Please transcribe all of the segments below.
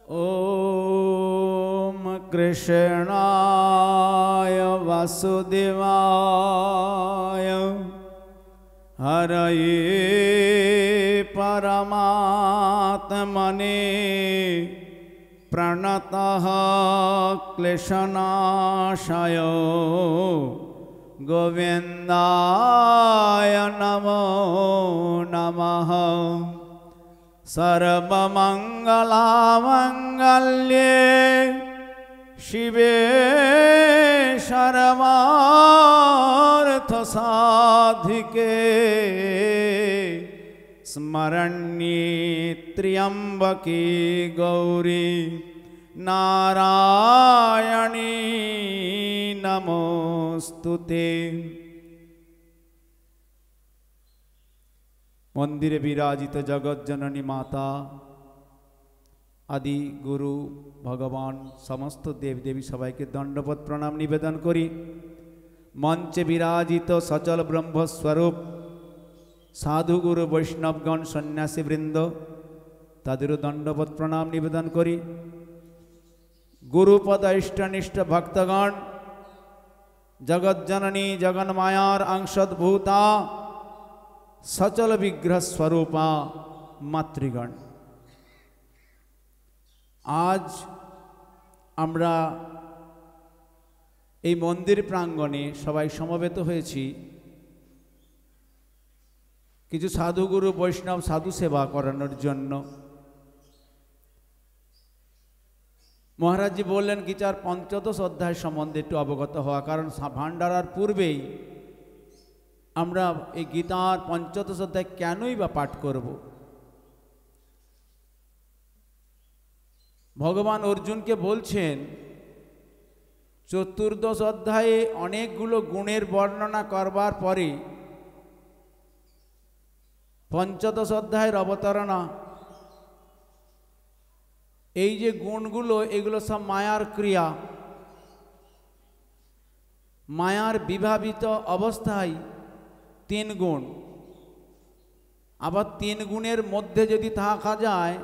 ओम कृष्णाय वासुदेवाय हरये परमात्मने प्रणतः क्लेशनाशाय गोविन्दाय नमो नमः। सर्वमंगलामंगल्ये शिवे सर्वार्थसाधिके स्मरण्ये त्र्यंबके गौरी नारायणी नमोस्तुते। मंदिरे विराजित जगत जननी माता आदि गुरु भगवान समस्त देव देवी सबाई के दंडवत प्रणाम निवेदन करी। मंचे विराजित सचल ब्रह्मस्वरूप साधु गुरु वैष्णवगण सन्यासी वृंद तादेरो दंडवत प्रणाम निवेदन करी। गुरुपद इष्टनिष्ठ भक्तगण जगत जननी जगन मायार अंशद्भूता सचल विग्रह स्वरूपा मातृगण आज আমরা এই মন্দির প্রাঙ্গণে সবাই সমবেত হয়েছি কিছু সাধুগুরু বৈষ্ণব সাধু সেবা করানোর জন্য। মহারাজজি বললেন গীতার পঞ্চদশ অধ্যায় সম্বন্ধে একটু অবগত হওয়া, কারণ ভান্ডারার পূর্বেই আমরা এই গীতার পঞ্চদশ অধ্যায় কেনই বা পাঠ করব। ভগবান অর্জুনকে বলছেন চতুর্দশ অধ্যায়ে অনেকগুলো গুণের বর্ণনা করবার পরে পঞ্চদশ অধ্যায়ের অবতারণা, এই যে গুণগুলো এগুলো সব মায়ার ক্রিয়া, মায়ার বিভাবিত অবস্থায় তিন গুণ। আবার তিন গুণের মধ্যে যদি থাকা যায়,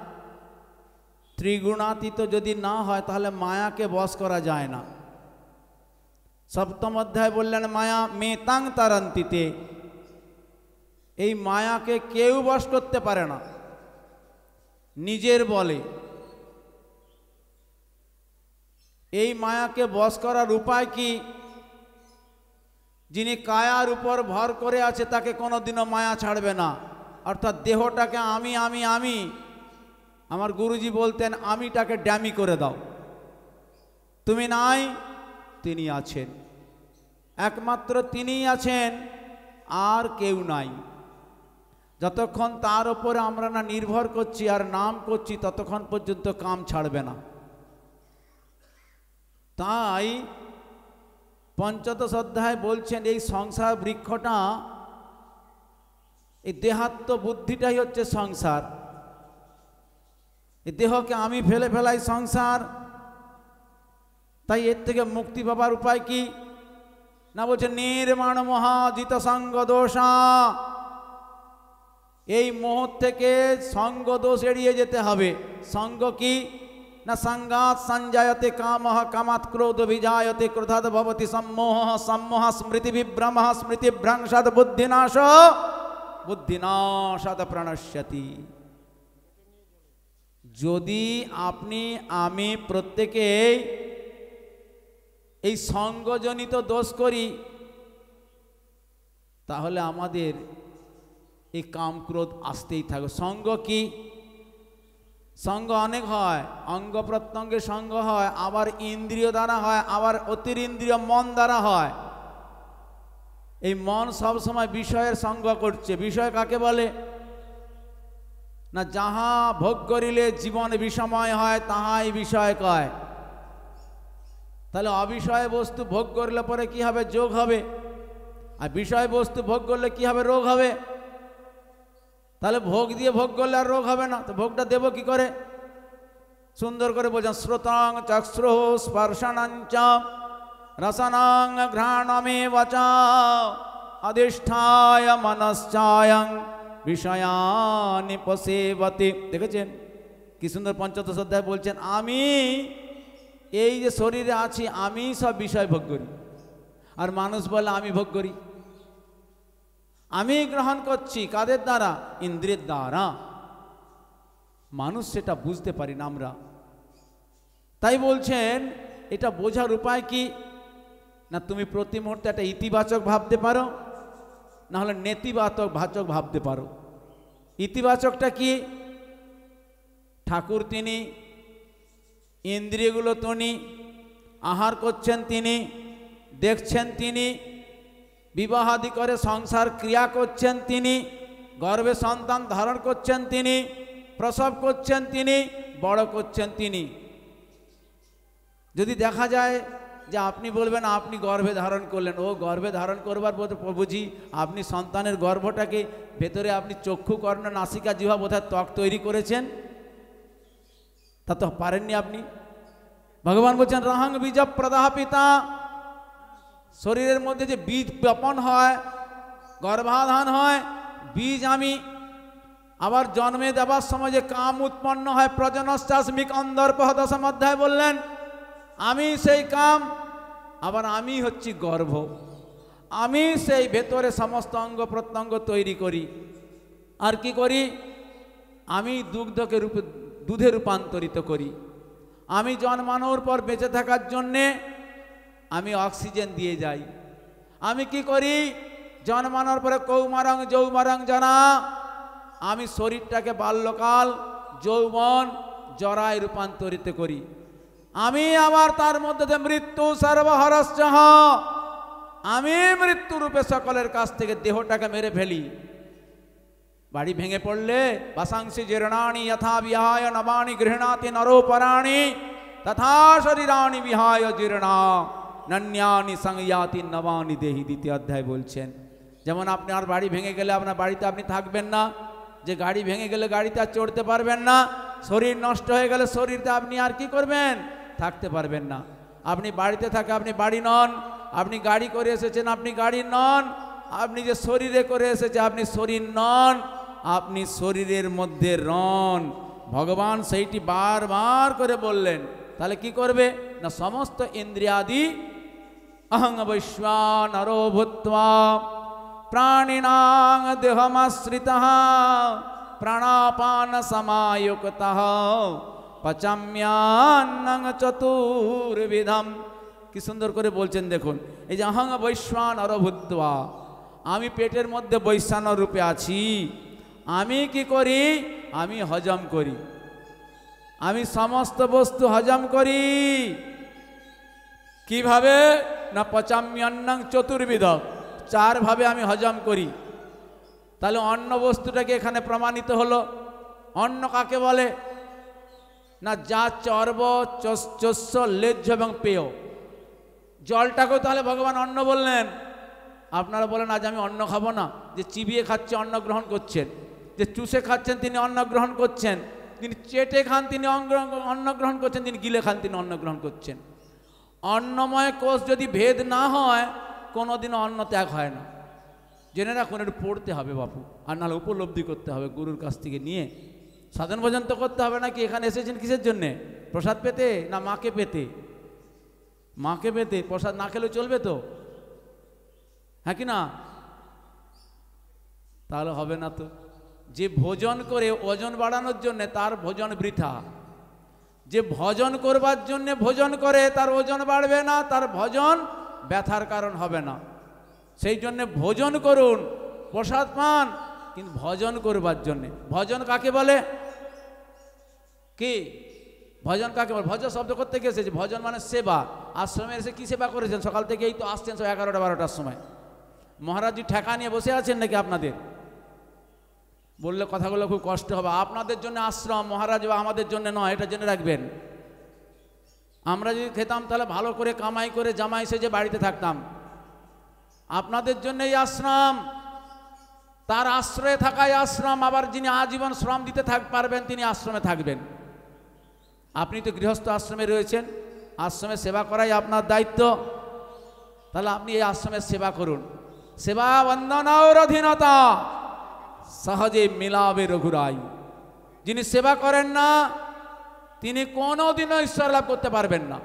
ত্রিগুণাতীত যদি না হয়, তাহলে মায়াকে বশ করা যায় না। সপ্তম অধ্যায় বললেন মায়া মেতাং তারান্তিতে, এই মায়াকে কেউ বশ করতে পারে না নিজের বলে। এই মায়াকে বশ করার উপায় কি? যিনি কায়ার উপর ভর করে আছে তাকে কোনোদিনও মায়া ছাড়বে না। অর্থাৎ দেহটাকে আমি আমি আমি, আমার গুরুজি বলতেন আমিটাকে ড্যামি করে দাও, তুমি নাই, তিনি আছেন, একমাত্র তিনিই আছেন, আর কেউ নাই। যতক্ষণ তার উপরে আমরা না নির্ভর করছি আর নাম করছি, ততক্ষণ পর্যন্ত কাম ছাড়বে না। তাই পঞ্চদশ অধ্যায় বলছেন এই সংসার বৃক্ষটা, এই দেহাত্ম বুদ্ধিটাই হচ্ছে সংসার। এই দেহকে আমি ফেলে ফেলাই সংসার। তাই এর থেকে মুক্তি পাবার উপায় কি না, বলছে নির্মাণ মহাজিত সঙ্গ দোষা। এই মোহ থেকে সঙ্গ দোষ এড়িয়ে যেতে হবে। সঙ্গ কি না, সঙ্গাৎ সঞ্জায়তে কামঃ, কামাৎ ক্রোধ বিজায়তে, ক্রোধাৎ ভবতি সম্মোহঃ, সম্মোহঃ স্মৃতি বিভ্রমঃ, স্মৃতি ভ্রংশাৎ বুদ্ধিনাশ, বুদ্ধিনাশাৎ প্রণশ্যতি। যদি আপনি আমি প্রত্যেকে এই সঙ্গজনিত দোষ করি, তাহলে আমাদের এই কাম ক্রোধ আসতেই থাকবে। সঙ্গ কি? সঙ্গ অনেক হয়, অঙ্গ প্রত্যঙ্গে সঙ্গ হয়, আবার ইন্দ্রিয় দ্বারা হয়, আবার অতিরিন্দ্রিয় মন দ্বারা হয়। এই মন সব সময় বিষয়ের সঙ্গ করছে। বিষয় কাকে বলে না, যাহা ভোগ করিলে জীবন বিষময় হয় তাহাই বিষয় কয়। তাহলে অবিষয় বস্তু ভোগ করলে পরে কি হবে? যোগ হবে। আর বিষয় বস্তু ভোগ করলে কি হবে? রোগ হবে। তাহলে ভোগ দিয়ে ভোগ করলে আর রোগ হবে না, তো ভোগটা দেব কি করে? সুন্দর করে বলছেন শ্রোতাং চক্ষুঃ স্পর্শনাং চ রসনাং ঘ্রাণমেব চ अधिष्ठाय मनश्चायं विषयानि पसेवते। দেখেছেন কি সুন্দর পঞ্চদশ অধ্যায় বলছেন, আমি এই যে শরীরে আছি আমি সব বিষয় ভোগ করি। আর মানুষ বলে আমি ভোগ করি, আমি গ্রহণ করছি। কাদের দ্বারা? ইন্দ্রিয়ের দ্বারা। মানুষ সেটা বুঝতে পারি না আমরা। তাই বলছেন এটা বোঝার উপায় কি না, তুমি প্রতি মুহূর্তে একটা ইতিবাচক ভাবতে পারো, না হলে নেতিবাচক ভাবতে পারো। ইতিবাচকটা কি? ঠাকুর তিনি, ইন্দ্রিয়গুলো তিনি, আহার করছেন তিনি, দেখছেন তিনি, বিবাহাদি করে সংসার ক্রিয়া করছেন তিনি, গর্ভে সন্তান ধারণ করছেন তিনি, প্রসব করছেন তিনি, বড় করছেন তিনি। যদি দেখা যায় যে আপনি বলবেন আপনি গর্ভে ধারণ করলেন, ও গর্ভে ধারণ করবার বুঝি আপনি সন্তানের গর্ভটাকে ভেতরে আপনি চক্ষু কর্ণ নাসিকা জিহ্বা বোধহয় ত্বক তৈরি করেছেন, তা তো পারেননি আপনি। ভগবান বলছেন রহং বীজ প্রদাহ পিতা, শরীরের মধ্যে যে বীজ বপন হয়, গর্ভাধান হয়, বীজ আমি। আবার জন্মে দেবার সময় যে কাম উৎপন্ন হয়, প্রজনশ্চাস্মিক অন্দর্পহ দশম অধ্যায় বললেন আমি সেই কাম। আবার আমি হচ্ছি গর্ভ, আমি সেই ভেতরে সমস্ত অঙ্গ প্রত্যঙ্গ তৈরি করি। আর কি করি? আমি দুধে রূপান্তরিত করি। আমি জন্মানোর পর বেঁচে থাকার জন্যে আমি অক্সিজেন দিয়ে যাই। আমি কি করি? জন্মানোর পরে কৌমারং যৌমারং জরা, আমি শরীরটাকে বাল্যকাল, যৌবন, জরায় রূপান্তরিত করি। আমি আবার তার মধ্যে মৃত্যু সর্বহরশ্চ, আমি মৃত্যু রূপে সকলের কাছ থেকে দেহটাকে মেরে ফেলি। বাড়ি ভেঙে পড়লে বাসাংসি জীর্ণানি যথা বিহায় নবানি গৃহণাতি নরোপরাণি তথা শরীরাণি বিহায় জীর্ণা নন্যানি সংয়াতি নবানি দেহি, দ্বিতীয় অধ্যায় বলছেন। যেমন আপনার বাড়ি ভেঙে গেলে আপনার বাড়িতে আপনি থাকবেন না, যে গাড়ি ভেঙে গেলে গাড়িতে আর চড়তে পারবেন না, শরীর নষ্ট হয়ে গেলে শরীরতে আপনি আর কি করবেন? থাকতে পারবেন না। আপনি বাড়িতে থাকে আপনি বাড়ি নন, আপনি গাড়ি করে এসেছেন আপনি গাড়ি নন, আপনি যে শরীরে করে এসেছে আপনি শরীর নন, আপনি শরীরের মধ্যে রন। ভগবান সেইটি বারবার করে বললেন। তাহলে কি করবে না, সমস্ত ইন্দ্রিয়াদি অহং বৈশ্বানরো ভূত্বা প্রাণিনাং দেহমাশ্রিতঃ প্রাণাপান সমায়ুক্তঃ পচাম্যান্নং চতুর্বিধম। কি সুন্দর করে বলছেন দেখুন, এই যে অহং বৈশ্বানরো ভূত্বা, আমি পেটের মধ্যে বৈশ্বানর রূপে আছি। আমি কি করি? আমি হজম করি, আমি সমস্ত বস্তু হজম করি। কিভাবে না, পচাম্যান্নং চতুর্বিধ, চারভাবে আমি হজম করি। তাহলে অন্ন বস্তুটাকে এখানে প্রমাণিত হলো। অন্ন কাকে বলে না, যা চর্ব চস্য লেজ্জ এবং পেয়। জলটাকেও তাহলে ভগবান অন্ন বললেন। আপনারা বলেন আজ আমি অন্ন খাবো না, যে চিবিয়ে খাচ্ছে অন্ন গ্রহণ করছেন, যে চুষে খাচ্ছেন তিনি অন্ন গ্রহণ করছেন, তিনি চেটে খান তিনি অন্ন গ্রহণ করছেন, তিনি গিলে খান তিনি অন্ন গ্রহণ করছেন। অন্নময় কোষ যদি ভেদ না হয় কোনোদিনও অন্ন ত্যাগ হয় না। জেনে রাখুন, একটু পড়তে হবে বাপু, আর নাহলে উপলব্ধি করতে হবে গুরুর কাছ থেকে নিয়ে। সাধন ভোজন তো করতে হবে নাকি? এখানে এসেছেন কিসের জন্যে? প্রসাদ পেতে না মাকে পেতে? মাকে পেতে। প্রসাদ না খেলে চলবে তো, হ্যাঁ কি না? তাহলে হবে না তো। যে ভোজন করে ওজন বাড়ানোর জন্যে তার ভোজন বৃথা। যে ভজন করবার জন্যে ভোজন করে তার ওজন বাড়বে না, তার ভজন ব্যথার কারণ হবে না। সেই জন্যে ভোজন করুন, প্রসাদ পান, কিন্তু ভজন করবার জন্যে। ভজন কাকে বলে? কি ভজন কাকে বলে? ভজন শব্দ করতে গিয়ে এসেছে, ভজন মানে সেবা। আশ্রমে এসে কি সেবা করেছেন? সকাল থেকে এই তো আসছেন সব 11টা-12টার সময়। মহারাজজি ঠেকা নিয়ে বসে আছেন নাকি আপনাদের? বললে কথাগুলো খুব কষ্ট হবে। আপনাদের জন্য আশ্রম, মহারাজ বা আমাদের জন্য নয়, এটা জেনে রাখবেন। আমরা যদি খেতাম তাহলে ভালো করে কামাই করে জামাই সেজে বাড়িতে থাকতাম। আপনাদের জন্য এই আশ্রম, তার আশ্রয়ে থাকাই আশ্রম। আবার যিনি আজীবন শ্রম দিতে পারবেন তিনি আশ্রমে থাকবেন। আপনি তো গৃহস্থ আশ্রমে রয়েছেন, আশ্রমে সেবা করাই আপনার দায়িত্ব। তাহলে আপনি এই আশ্রমের সেবা করুন। সেবা বন্দনার অধীনতা সহজে মিলাবে রঘুরাই। যিনি সেবা করেন না তিনি কোনোদিনও ঈশ্বর লাভ করতে পারবেন না।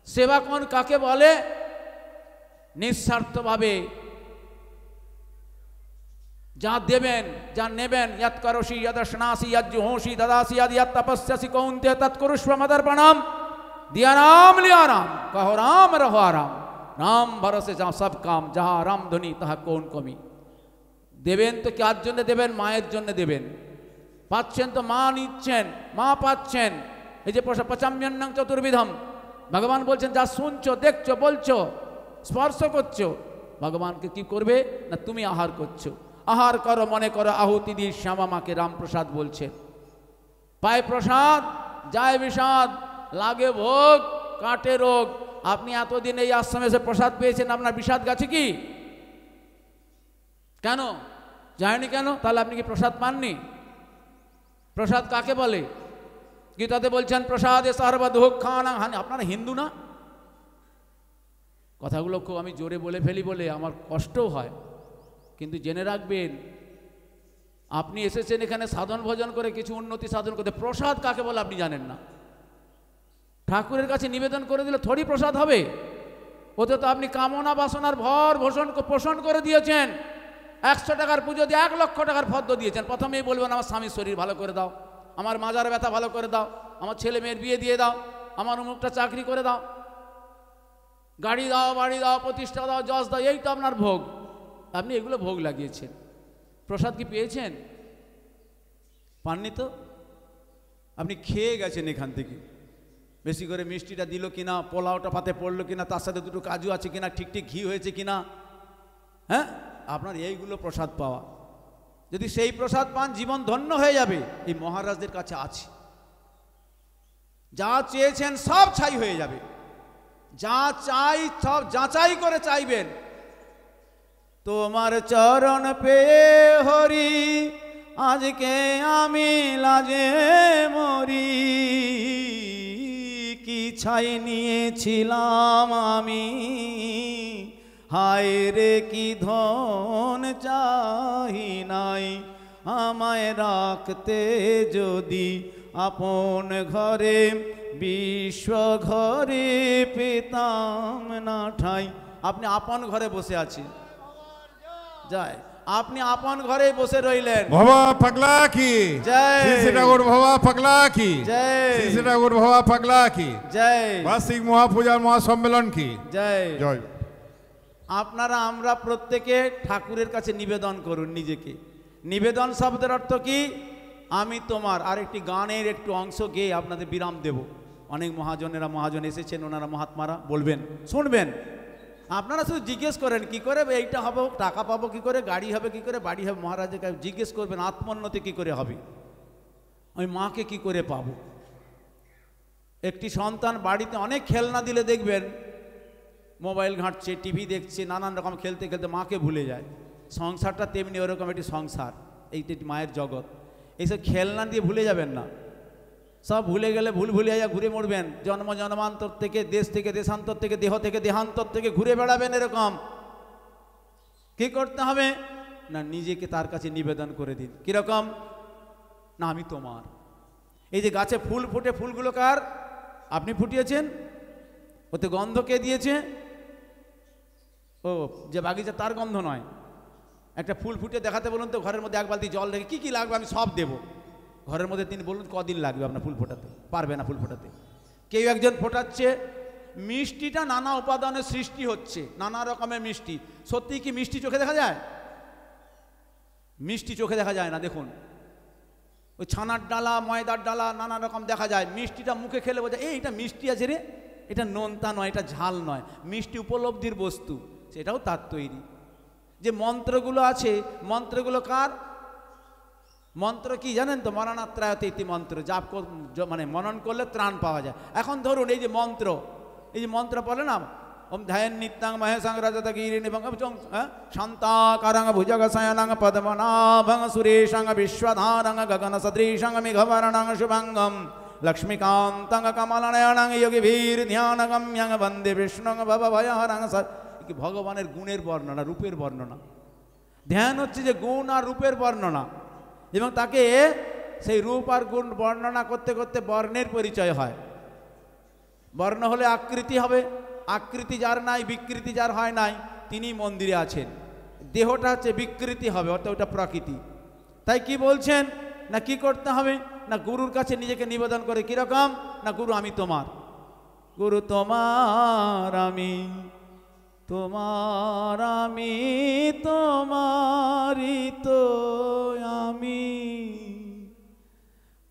সেবা কোন কাকে বলে? নিঃস্বার্থভাবে যা দেবেন, যা নেবেন, ইয়াত করোষি ইয়াদশনাসি ইয়াজ্জুহোষি দাদাসি ইয়াত তপস্যাসি কৌন্তে তৎকুরুষ্ব মদর্পণম। दिया राम लिया राम, कहो राम रहो आराम, राम भरोसे जहाँ सब काम, जहाँ राम ध्वनि तहाँ कौन कमी। देवेन तो क्या जन्य देवेन? माয়ের জন্য দেবেন। পাচ্ছেন তো মা নিচ্ছেন, মা পাচ্ছেন। এই যে পচাম্যন্নং চতুর্বিধম, ভগবান বলছেন যা শুনছো, দেখছো, বলছো, স্পর্শ করছো, ভগবানকে কি করবে না তুমি আহার করছো। আহার করো, মনে করো আহুতি দিয়ে শ্যামা মাকে রামপ্রসাদ বলছেন। পায় প্রসাদ, যায় বিষাদ, লাগে ভোগ, কাটে রোগ। আপনি এতদিন এই আশ্রমে এসে প্রসাদ পেয়েছেন, আপনার বিষাদ গেছে কি? কেন যায়নি? কেন? তাহলে আপনি কি প্রসাদ পাননি? প্রসাদ কাকে বলে? গীতাতে বলছেন প্রসাদে সর্বদুঃখানাং হানি। আপনারা হিন্দু না? কথাগুলো খুব আমি জোরে বলে ফেলি বলে আমার কষ্টও হয়, কিন্তু জেনে রাখবেন আপনি এসেছেন এখানে সাধন ভজন করে কিছু উন্নতি সাধন করতে। প্রসাদ কাকে বলে আপনি জানেন না। ঠাকুরের কাছে নিবেদন করে দিলে থোড়ি প্রসাদ হবে। ওতে তো আপনি কামনা বাসনার ভর পোষণ করে দিয়েছেন। 100 টাকার পুজো দিয়ে 1 লক্ষ টাকার ফদ্দ দিয়েছেন। প্রথমেই বলবেন আমার স্বামীর শরীর ভালো করে দাও, আমার মাজার ব্যথা ভালো করে দাও, আমার ছেলে মেয়ের বিয়ে দিয়ে দাও, আমার অমুকটা চাকরি করে দাও, গাড়ি দাও, বাড়ি দাও, প্রতিষ্ঠা দাও, যশ দাও। এই তো আপনার ভোগ। আপনি এগুলো ভোগ লাগিয়েছেন। প্রসাদ কি পেয়েছেন? পাননি তো। আপনি খেয়ে গেছেন এখান থেকে। বেশি করে মিষ্টিটা দিল কিনা, পোলাওটা পাতে পড়লো কিনা, তার সাথে দুটো কাজু আছে কিনা, ঠিক ঠিক ঘি হয়েছে কিনা, হ্যাঁ, আপনার এইগুলো প্রসাদ পাওয়া। যদি সেই প্রসাদ পান জীবন ধন্য হয়ে যাবে। এই মহারাজদের কাছে আছে, যা চেয়েছেন সব ছাই হয়ে যাবে। যা চাই সব যাচাই করে চাইবেন। তোমার চরণ পেয়ে হরি আজকে আমি লাজে মরি, কি ছাই নিয়েছিলাম আমি, হায় রে কি ধন চাহি নাই, আমায় রাখতে যদি আপন ঘরে, বিশ্ব ঘরে পেতাম না ঠাই। আপনি আপন ঘরে বসে আছেন, যায় আপনি আপন ঘরে বসে রইলেন। ভবা পাগলা কি জয়, শ্রী ঠাকুর ভবা পাগলা কি জয়, শ্রী ঠাকুর ভবা পাগলা কি জয়, বার্ষিক মহাপূজার মহাসম্মেলন কি জয় জয়। আপনারা আমরা প্রত্যেকে ঠাকুরের কাছে নিবেদন করুন নিজেকে। নিবেদন শব্দের অর্থ কি? আমি তোমার। আর একটি গানের একটু অংশ গেয়ে আপনাদের বিরাম দেব। অনেক মহাজন এসেছেন, ওনারা মহাত্মারা বলবেন, শুনবেন। আপনারা শুধু জিজ্ঞেস করেন কি করে এইটা হবে, টাকা পাবো কি করে, গাড়ি হবে কি করে, বাড়ি হবে। মহারাজের কাছে জিজ্ঞেস করবেন আত্মোন্নতি কি করে হবে, আমি মাকে কি করে পাবো। একটি সন্তান বাড়িতে অনেক খেলনা দিলে দেখবেন মোবাইল ঘাঁটছে, টিভি দেখছে, নানান রকম খেলতে খেলতে মাকে ভুলে যায়। সংসারটা তেমনি ওরকম একটি সংসার, এইটি মায়ের জগৎ। এইসব খেলনা দিয়ে ভুলে যাবেন না। সব ভুলে গেলে ভুলে ঘুরে মরবেন। জন্ম জন্মান্তর থেকে, দেশ থেকে দেশান্তর থেকে, দেহ থেকে দেহান্তর থেকে ঘুরে বেড়াবেন। এরকম কি করতে হবে না, নিজেকে তার কাছে নিবেদন করে দিন। কিরকম না, আমি তোমার। এই যে গাছে ফুল ফুটে, ফুলগুলো কার? আপনি ফুটিয়েছেন। ওতে গন্ধ কে দিয়েছে? ও যে বাগিচা, তার গন্ধ নয়। একটা ফুল ফুটিয়ে দেখাতে বলুন তো, ঘরের মধ্যে 1 বালতি জল রেখে কি কি লাগবে আমি সব দেবো। ঘরের মধ্যে তিনি বলুন কদিন লাগবে আপনার ফুল ফোটাতে? পারবে না ফুল ফোটাতে। কেউ একজন ফোটাচ্ছে, মিষ্টিটা নানা উপাদানের সৃষ্টি হচ্ছে, নানা রকমের মিষ্টি। সত্যি কি মিষ্টি চোখে দেখা যায়? মিষ্টি চোখে দেখা যায় না। দেখুন ওই ছানার ডালা, ময়দার ডালা, নানা রকম দেখা যায়। মিষ্টিটা মুখে খেলে বোঝা এইটা মিষ্টি আছে রে, এটা নোনতা নয়, এটা ঝাল নয়। মিষ্টি উপলব্ধির বস্তু, সেটাও তার তৈরি। যে মন্ত্রগুলো আছে, মন্ত্রগুলো কার? মন্ত্র কি জানেন তো? মরণাত্রায়তে ইতি মন্ত্র। জাপ মানে মনন করলে ত্রাণ পাওয়া যায়। এখন ধরুন এই যে মন্ত্র, এই যে মন্ত্র বলে না, ওম ধ্যান নিত্যাং মহেশং রজতগিরিণী শান্তাকারং ভুজগশয়নং পদ্মনাভং সুরেশং বিশ্বধারং গগন সদৃশং মেঘবর্ণং শুভঙ্গম লক্ষ্মীকান্তং কমলনয়নং যোগীভীর ধ্যানগম্যং বন্দে বিষ্ণুং ভবভয়হরং। কি ভগবানের গুণের বর্ণনা, রূপের বর্ণনা। ধ্যান হচ্ছে যে গুণ আর রূপের বর্ণনা, এবং তাকে সেই রূপ আর গুণ বর্ণনা করতে করতে বর্ণের পরিচয় হয়। বর্ণ হলে আকৃতি হবে, আকৃতি যার নাই, বিকৃতি যার হয় নাই, তিনি মন্দিরে আছেন। দেহটা হচ্ছে বিকৃতি হবে, অর্থাৎ ওটা প্রকৃতি। তাই কি বলছেন না কি করতে হবে না গুরুর কাছে নিজেকে নিবেদন করে, কিরকম না গুরু আমি তোমার, গুরু তোমার আমি, তোমার আমি, তোমারই তো আমি।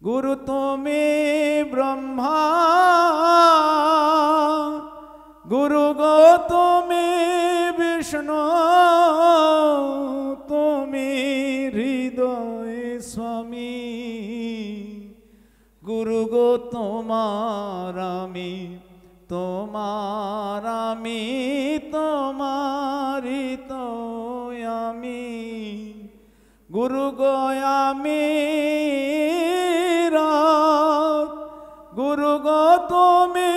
গুরু তুমি ব্রহ্মা, গুরু গো তুমি বিষ্ণু, তুমি হৃদয় স্বামী। গুরু গো তোমার আমি, তোমার আমি, তোমারই তো আমি। গুরু গো আমি রথ, গুরু গো তুমি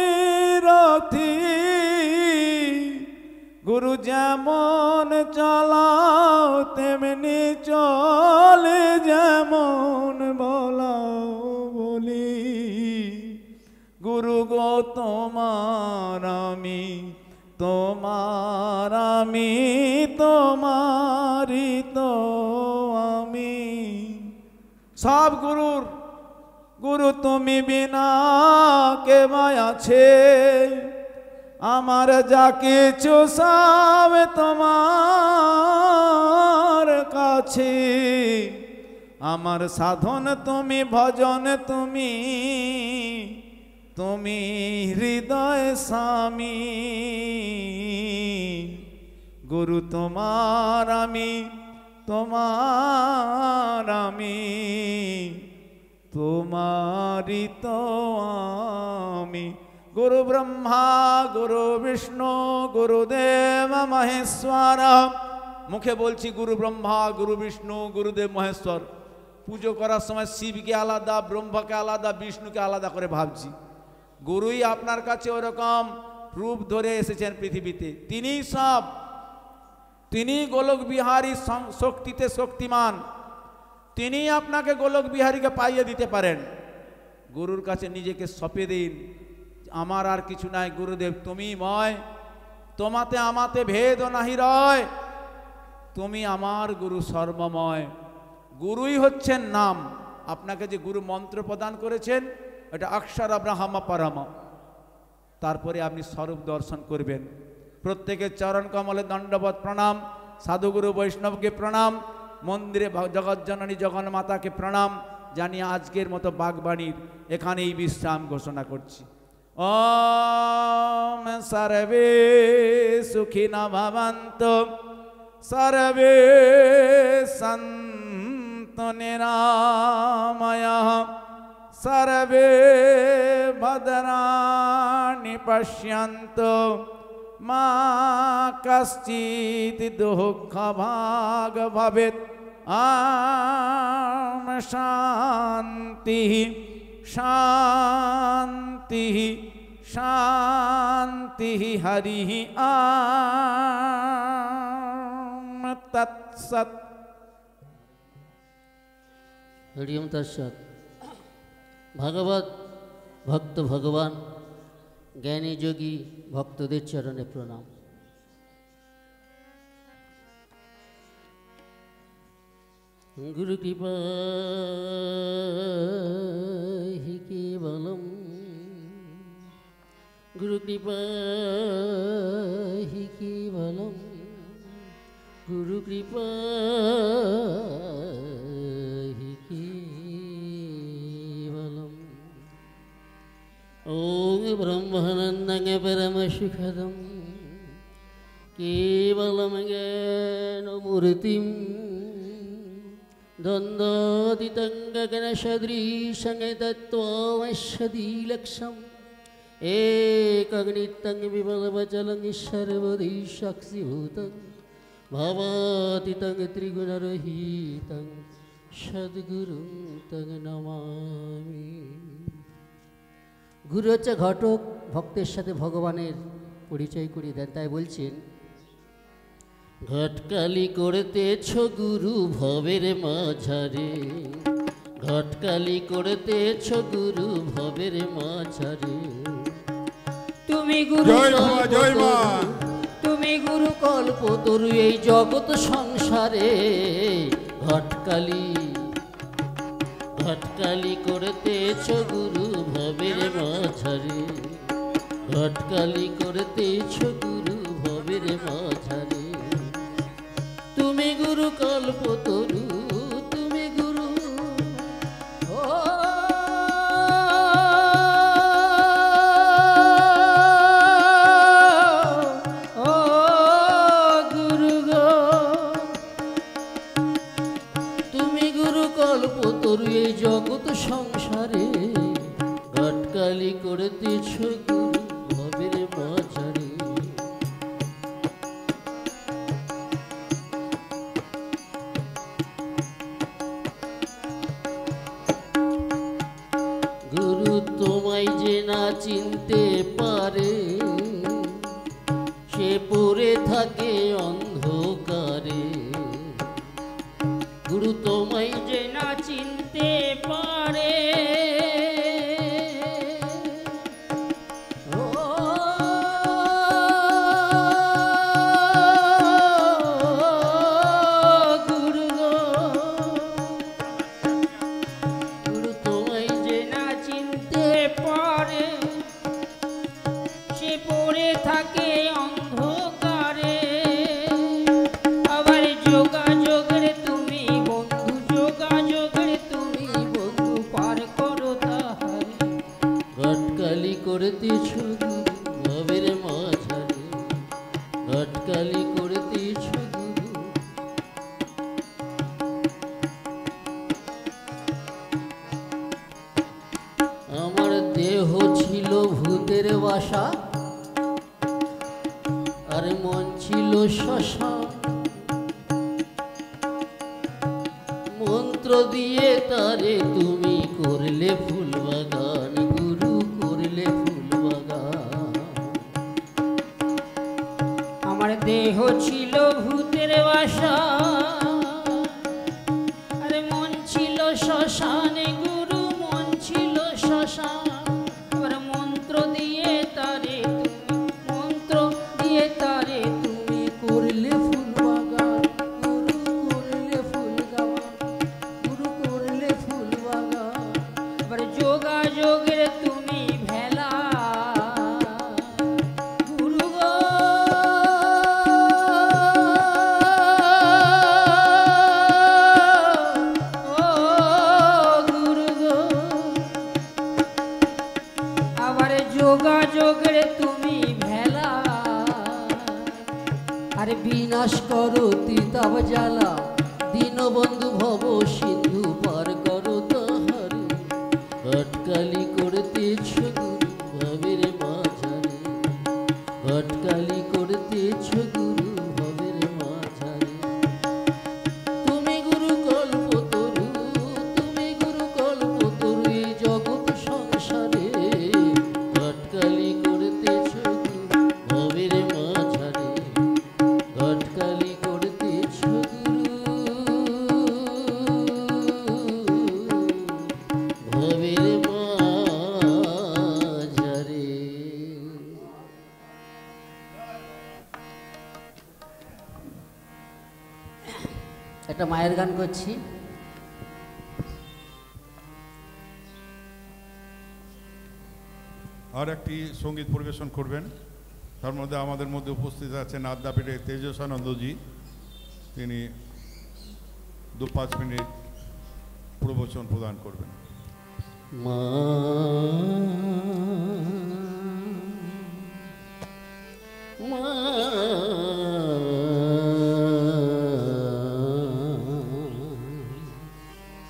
রথি। গুরু যেমন চালাও তেমনি চলে, যেমন বলাও বলি। গুরু গো তোমার আমি, তোমার আমি, তোমারই তো আমি। সব গুরুর, গুরু তুমি বিনা কে আছে, আমার যা কিছু সব তোমার কাছে। আমার সাধন তুমি, ভজন তুমি, তুমি হৃদয় স্বামী। গুরু তোমার আমি, তোমার আমি, তোমারই তো আমি। গুরু ব্রহ্মা, গুরু বিষ্ণু, গুরুদেব মহেশ্বর। মুখে বলছি গুরু ব্রহ্মা, গুরু বিষ্ণু, গুরুদেব মহেশ্বর। পুজো করার সময় শিবকে আলাদা, ব্রহ্মাকে আলাদা, বিষ্ণুকে আলাদা করে ভাবছি। গুরুই আপনার কাছে ওরকম রূপ ধরে এসেছেন পৃথিবীতে। তিনিই সব, তিনি গোলক বিহারী শক্তিতে শক্তিমান। তিনি আপনাকে গোলক বিহারীকে পাইয়ে দিতে পারেন। গুরুর কাছে নিজেকে সঁপে দিন, আমার আর কিছু নাই গুরুদেব, তুমি ময়, তোমাতে আমাতে ভেদ নাহি রয়, তুমি আমার গুরু সর্বময়। গুরুই হচ্ছেন নাম। আপনাকে যে গুরু মন্ত্র প্রদান করেছেন এটা অক্ষর ব্রহ্ম পরম। তারপরে আপনি স্বরূপ দর্শন করবেন। প্রত্যেকের চরণ কমলে দণ্ডবত প্রণাম, সাধুগুরু বৈষ্ণবকে প্রণাম, মন্দিরে জগজ্জননী জগন্মাতাকে প্রণাম জানিয়ে আজকের মতো বাগবাণীর এখানেই বিশ্রাম ঘোষণা করছি। ওম সর্বে সুখিনো ভবন্তু, সর্বে সন্তু নিরাময়াঃ, সর্বে ভদ্রাণি পশ্যন্তু, মা কশ্চিৎ দুঃখভাগ ভবেৎ। ওম শান্তি শান্তি শান্তি। হরি ওম তৎসৎ। হরি ওম তৎসৎ। ভাগবত ভক্ত ভগবান জ্ঞানী যোগী ভক্তদের চরণে প্রণাম। গুরু কৃপা হি কেবলম, গুরু কৃপা হি কেবলম, গুরু কৃপা হি কেবলম। ওং ব্রহ্মানন্দং পরমসুখদং কেবলম জ্ঞানমূর্তিম, দ্বন্দ্বাতীतं গগনসদৃশং তত্ত্বমস্যদিলক্ষম, একং নিত্যং বিমলবচলং সর্বদিশাক্ষিভূতং, ভাবাতীतं ত্রিগুণরহিतं সদ্গুরুং তং নমামি। গুরু হচ্ছে ঘটক, ভক্তের সাথে ভগবানের পরিচয় করিয়ে দেন। তাই বলছেন, ঘটকালি করতেছ গুরু ভবের মাঝারে, ঘটকালি করতেছ গুরু ভবের মাঝারে। তুমি গুরু জয় মা, জয় মা। তুমি গুরু কল্পতরু এই জগৎ সংসারে। ঘটকালি ঘটকালি করতেছ গুরু ভবের মাঝারে। ঘটকালি করতেছ গুরু ভবের মাঝারে। তুমি গুরু কল্পতরু, তুমি গুরু ও ও গুরু গো, তুমি গুরু কল্পতরু এই জগৎ সংসারে। ঘটকালি করতেছ গুরু ভবের মাঝারে। গুরু তোমায় যে না চিনতে পারে, সে পড়ে থাকে অন্ধকারে। গুরু তোমায় যে না চিনতে পারে, ও গুরু গো, গুরু তোমায় যে না চিনতে পারে, সে পড়ে থাকে অন্ধকারে। আবার যোগাযোগের তুমি বন্ধু, যোগাযোগের তুমি বন্ধু পার করো তাহারে। ঘটকালি করতেছ গুরু ভবের মাঝারে। ঘটকালি করতেছ গুরু। আমার দেহ ছিল ভূতের বাসা, আর মন ছিল শ্মশান। মন্ত্র দিয়ে তারে তুমি করলে ফুল বাগান, গুরু করলে ফুল বাগান। আমার দেহ ছিল ভূতের বাসা, আর মন ছিল শ্মশানে, গুরু মন ছিল শ্মশান। আবার মন্ত্র দিয়ে তারে তুমি, মন্ত্র দিয়ে তারে তুমি করলে ফুল বাগান, গুরু করলে ফুল বাগান, গুরু করলে ফুল বাগান। আবার যোগাযোগের তুমি ভেলা, গুরু গো ও গুরু গো। আবার যোগাযোগের তুমি ভেলা, আর বিনাশ করো তিতাব জ্বালা। দীনবন্ধু ভব সিন্ধু পার করো তাহারে। ঘটকালি করতেছ গুরু ভবের মাঝারে। ঘটকালি করতেছ গুরু ভবের মাঝারে। তুমি গুরু কল্পতরু, তুমি গুরু কল্পতরু এই জগৎ সংসারে। ঘটকালি করতেছ গুরু ভবের মাঝারে। ঘটকালি করতেছ গুরু ভবের মাঝারে। একটা মায়ের গান করছি। আর একটি সঙ্গীত পরিবেশন করবেন। তার মধ্যে আমাদের মধ্যে উপস্থিত আছেন আদ্যাপীঠের তেজসানন্দজি। তিনি 2-5 মিনিট প্রবচন প্রদান করবেন। মা মা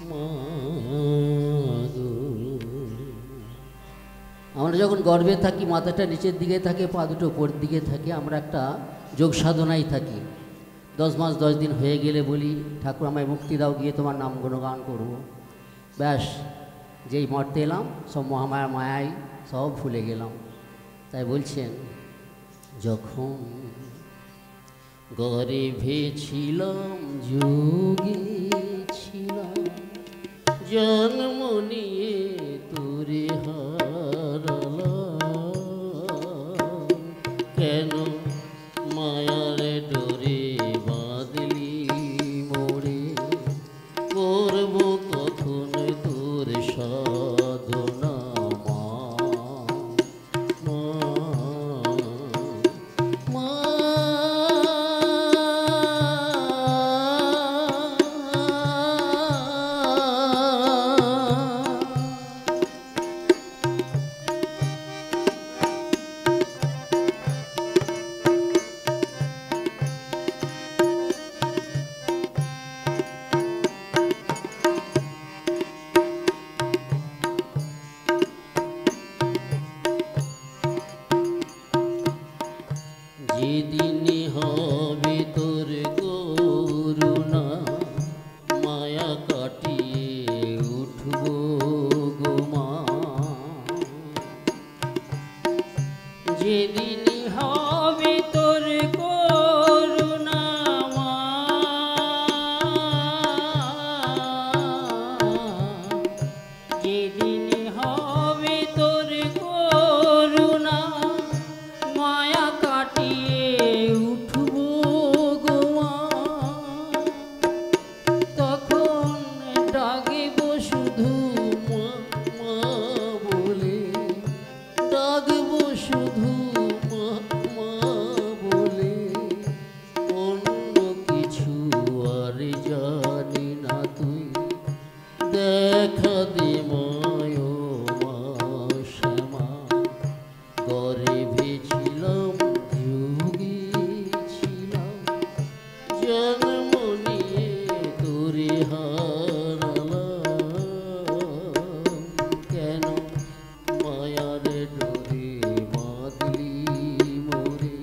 মা গো। আমরা যখন গর্ভে থাকি মাথাটা নিচের দিকে থাকে, পা দুটো উপরের দিকে থাকে। আমরা একটা যোগ সাধনায় থাকি। 10 মাস 10 দিন হয়ে গেলে বলি, ঠাকুর আমায় মুক্তি দাও, গিয়ে তোমার নাম গুণগান করবো। ব্যাস, যেই মরতে এলাম সব মহামায়া মায়াই সব ভুলে গেলাম। তাই বলছেন, যখন গর্ভে ছিলাম যোগে ছিলাম, জন্ম নিয়ে তোরে হারালাম, কেন মায়ার ডোরে বাঁধলি মোরে, করব কখন তোর সাধনা মা, মা, মা। যেদিন হবে তোর করুণা, মায়া কাটিয়ে উঠব গো মা, যেদিন হবে তোর করুণা মা, যেদিন হবে তোর করুণা, মায়া কাটিয়ে উঠব গো মা, তখন ডাকিব শুধু মা, মা বলে, ডাকব শুধু মা, মা বলে, অন্য কিছু আর জানি না তুই, দেখা দে মায় মা শ্যামা, গর্ভে ছিলাম যোগী ছিলাম, জন্ম নিয়ে তোরে হারালাম, কেন মায়ার ডোরে বাঁধলি মোরে,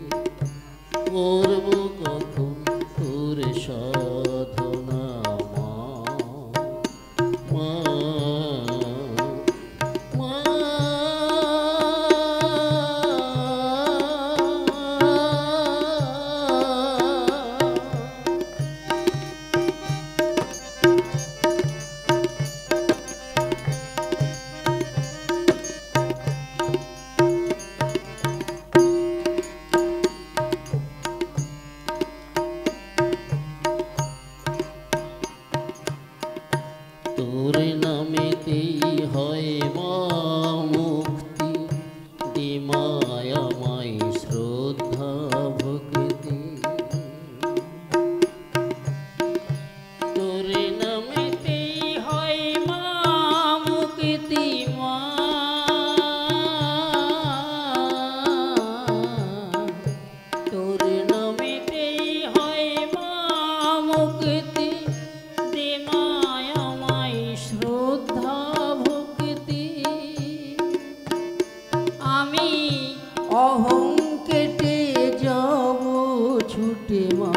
করব কখন তোর সাধনা মা, মা, মা। তোর নামেতেই হয় মা মুক্তি, দে মায়া মাই শ্রদ্ধা ভক্তি, তোর নামেতেই হয় মা মুক্তি মা, তোর নামেতেই হয় মা মুক্তি, দে মায়া মাই শ্রদ্ধা ভক্তি, আমি অহং কেটে যাব ছুটে মা,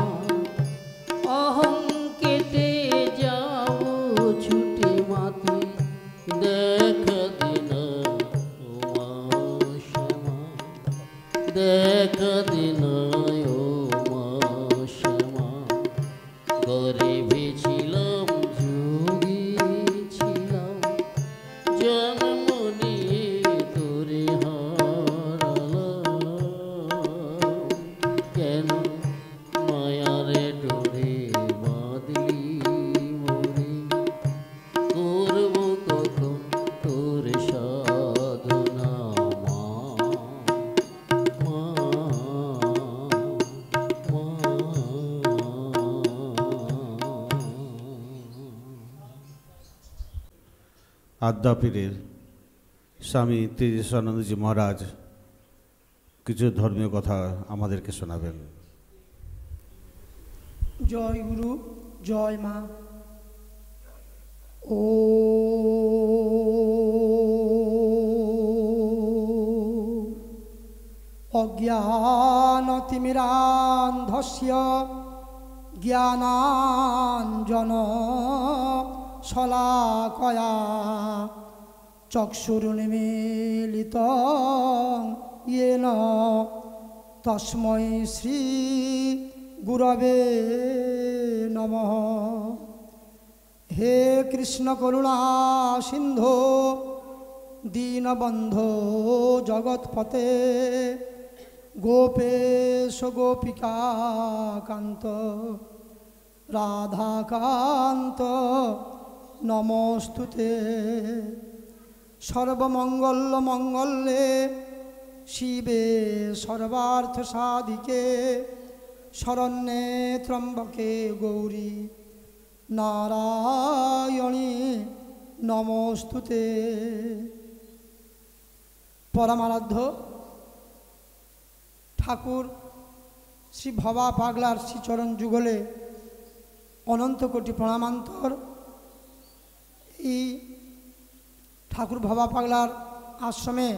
অহং কেটে যাব ছুটে মা, তুই দেখা দিন মা শ্যামা, দেখা দিন ও মা শ্যামা, গর্ভে ছিলাম যোগী ছিলাম, জন্ম নিয়ে তোরে হারালাম, কেন মায়ার ডোরে বাঁধলি মোরে, করব কখন তোর সাধনা মা, মা, মা। আদ্যাপীরের স্বামী তেজস্বানন্দজি মহারাজ কিছু ধর্মীয় কথা আমাদেরকে শোনাবেন। জয় গুরু, জয় মা। ও অজ্ঞানতিমিরান্ধস্য জ্ঞানাঞ্জন শলাকয়া চক্ষুरुन्मीलितं येन तस्मै श्री गुरवे नमः। হে কৃষ্ণ করুণা সিন্ধু দীনবন্ধো জগৎপতে গোপেশ গোপিকা কান্ত রাধাকান্ত নমস্তুতে। সর্বমঙ্গল মঙ্গলে শিবে সর্বার্থ সাধিকে শরণ্যে ত্র্যম্বকে গৌরী নারায়ণী নমস্তুতে। পরমারাধ্য ঠাকুর শ্রী ভবা পাগলার শ্রীচরণ যুগলে অনন্ত কোটি প্রণামান্তর। এই ঠাকুর ভবা পাগলার আশ্রমে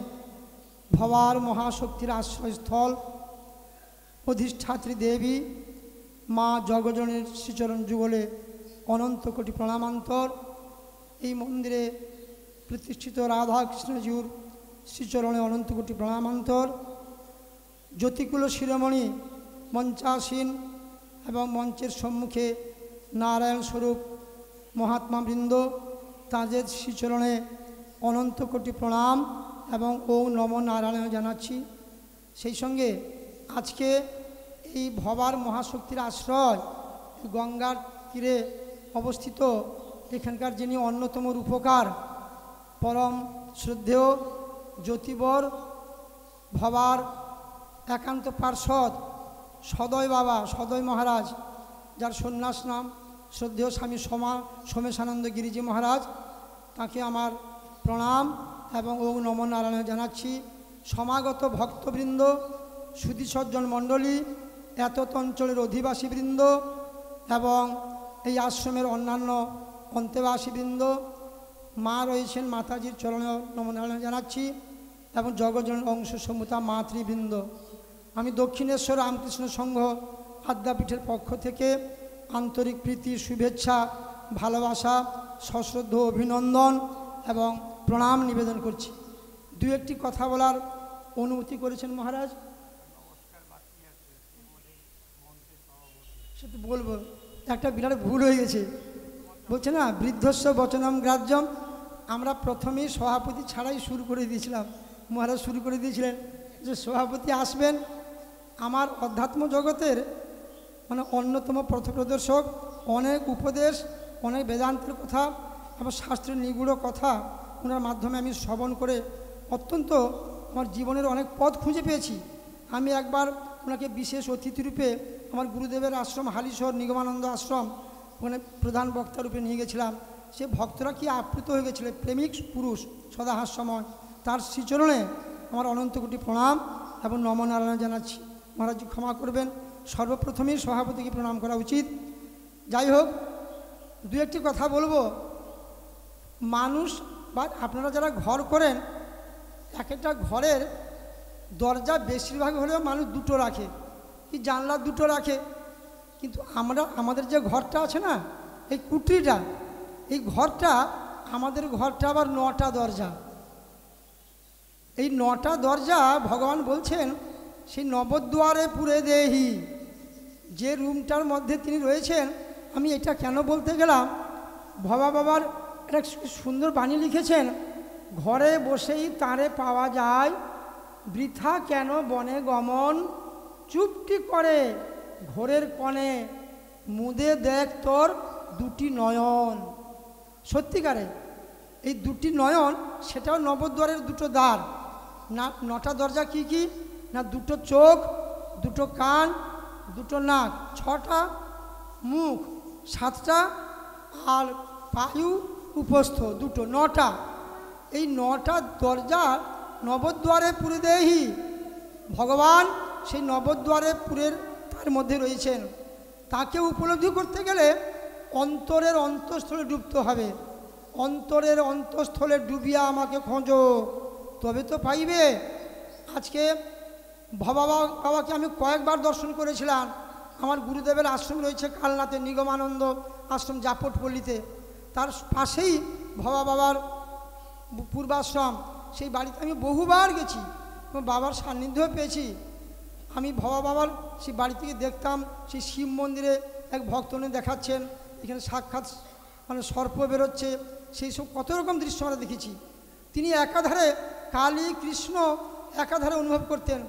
ভবার মহাশক্তির আশ্রয়স্থল অধিষ্ঠাত্রী দেবী মা জগজনীর শ্রীচরণ যুগলে অনন্ত কোটি প্রণামান্তর। এই মন্দিরে প্রতিষ্ঠিত রাধাকৃষ্ণজিউর শ্রীচরণে অনন্ত কোটি প্রণামান্তর। জ্যোতিকুল শিরোমণি মঞ্চাসীন এবং মঞ্চের সম্মুখে নারায়ণ স্বরূপ মহাত্মাবৃন্দ তাদের শ্রীচরণে অনন্ত কোটি প্রণাম এবং ওম নমো নারায়ণ জানাচ্ছি। সেই সঙ্গে আজকে এই ভবার মহাশক্তির আশ্রয় গঙ্গার তীরে অবস্থিত এখানকার যিনি অন্যতম রূপকার পরম শ্রদ্ধেয় জ্যোতিবর ভবার একান্ত পার্ষদ সদয় বাবা সদয় মহারাজ, যার সন্ন্যাস নাম শ্রদ্ধেয় স্বামী সোমেশানন্দ গিরিজি মহারাজ, তাকে আমার প্রণাম এবং ওম নমো নারায়ণ জানাচ্ছি। সমাগত ভক্তবৃন্দ, সুধীসজ্জন মণ্ডলী, এতত অঞ্চলের অধিবাসীবৃন্দ এবং এই আশ্রমের অন্যান্য অন্তেবাসীবৃন্দ, মা রয়েছেন মাতাজির চরণে নমো নারায়ণ জানাচ্ছি এবং জগজন অংশ সমুতা মাতৃবৃন্দ। আমি দক্ষিণেশ্বর রামকৃষ্ণ সংঘ আদ্যাপীঠের পক্ষ থেকে আন্তরিক প্রীতি, শুভেচ্ছা, ভালোবাসা, সশ্রদ্ধ অভিনন্দন এবং প্রণাম নিবেদন করছি। দু একটি কথা বলার অনুমতি করেছেন মহারাজ, সেটা বলবো। একটা বিরাট ভুল হয়ে গেছে, বলছে না বৃদ্ধস্ব বচনম গ্রাহ্যম। আমরা প্রথমেই সভাপতি ছাড়াই শুরু করে দিয়েছিলাম, মহারাজ শুরু করে দিয়েছিলেন যে সভাপতি আসবেন। আমার অধ্যাত্ম জগতের মানে অন্যতম পথপ্রদর্শক, অনেক উপদেশ, অনেক বেদান্তের কথা এবং শাস্ত্রের নিগুড় কথা ওনার মাধ্যমে আমি শ্রবণ করে অত্যন্ত আমার জীবনের অনেক পথ খুঁজে পেয়েছি। আমি একবার ওনাকে বিশেষ অতিথিরূপে আমার গুরুদেবের আশ্রম হালিশহর নিগমানন্দ আশ্রম, ওখানে প্রধান বক্তা রূপে নিয়ে গেছিলাম। সে ভক্তরা কি আপ্লুত হয়ে গেছিল, প্রেমিক পুরুষ সদাহাস্যময়, তার শ্রীচরণে আমার অনন্ত কোটি প্রণাম এবং নমো নারায়ণ জানাচ্ছি। মহারাজ ক্ষমা করবেন, সর্বপ্রথমেই সভাপতিকে প্রণাম করা উচিত। যাই হোক, দু একটি কথা বলবো। মানুষ বা আপনারা যারা ঘর করেন, এক একটা ঘরের দরজা বেশিরভাগ হলেও মানুষ দুটো রাখে, কি জানলা দুটো রাখে, কিন্তু আমাদের যে ঘরটা আছে না, এই কুঠরিটা, এই ঘরটা, আমাদের ঘরটা আবার 9টা দরজা। এই 9টা দরজা ভগবান বলছেন সেই নবদ্বারে পুরে দেহি, যে রুমটার মধ্যে তিনি রয়েছেন। আমি এটা কেন বলতে গেলাম, ভবা বাবার একটা সুন্দর বাণী লিখেছেন, ঘরে বসেই তারে পাওয়া যায়, বৃথা কেন বনে গমন, চুপটি করে ঘোরের কণে, মুদে দেখ তোর দুটি নয়ন। সত্যিকারে এই দুটি নয়ন, সেটাও নবদ্বারের দুটো দ্বার না। 9টা দরজা কি কি না, দুটো চোখ, দুটো কান, দুটো নাক, 6টা মুখ, 7টা আর পায়ু উপস্থ দুটো, 9টা। এই 9টা দরজা নবদ্বারে পুরে দেহি। ভগবান সেই নবদ্বারে পুরের তার মধ্যে রয়েছেন। তাকে উপলব্ধি করতে গেলে অন্তরের অন্তঃস্থলে ডুবতে হবে। অন্তরের অন্তঃস্থলে ডুবিয়া আমাকে খোঁজো, তবে তো পাইবে। আজকে বাবাকে আমি কয়েকবার দর্শন করেছিলাম। আমার গুরুদেবের আশ্রম রয়েছে কালনাতে, নিগমানন্দ আশ্রম জাপটপল্লীতে, তার পাশেই ভবা বাবার পূর্বাশ্রম। সেই বাড়িতে আমি বহুবার গেছি এবং বাবার সান্নিধ্যও পেয়েছি। আমি ভবা বাবার সেই বাড়ি থেকে দেখতাম, সেই শিব মন্দিরে এক ভক্ত উনি দেখাচ্ছেন, এখানে সাক্ষাৎ মানে সর্প বেরোচ্ছে, সেই সব কত রকম দৃশ্য আমরা দেখেছি। তিনি একাধারে কালী কৃষ্ণ একাধারে অনুভব করতেন।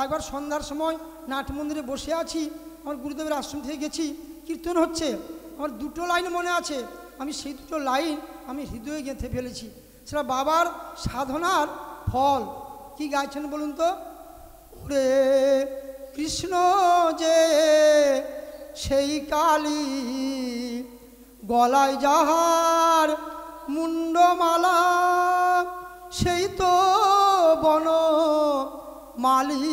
একবার সন্ধ্যার সময় নাট মন্দিরে বসে আছি, আমার গুরুদেবের আশ্রম থেকে গেছি, কীর্তন হচ্ছে, আমার দুটো লাইন মনে আছে, আমি সেই দুটো লাইন আমি হৃদয়ে গেঁথে ফেলেছি। সেটা বাবার সাধনার ফল। কি গাইছেন বলুন তো? ওরে কৃষ্ণ যে সেই কালী, গলায় যাহার মুন্ডমালা, সেই তো বন মালি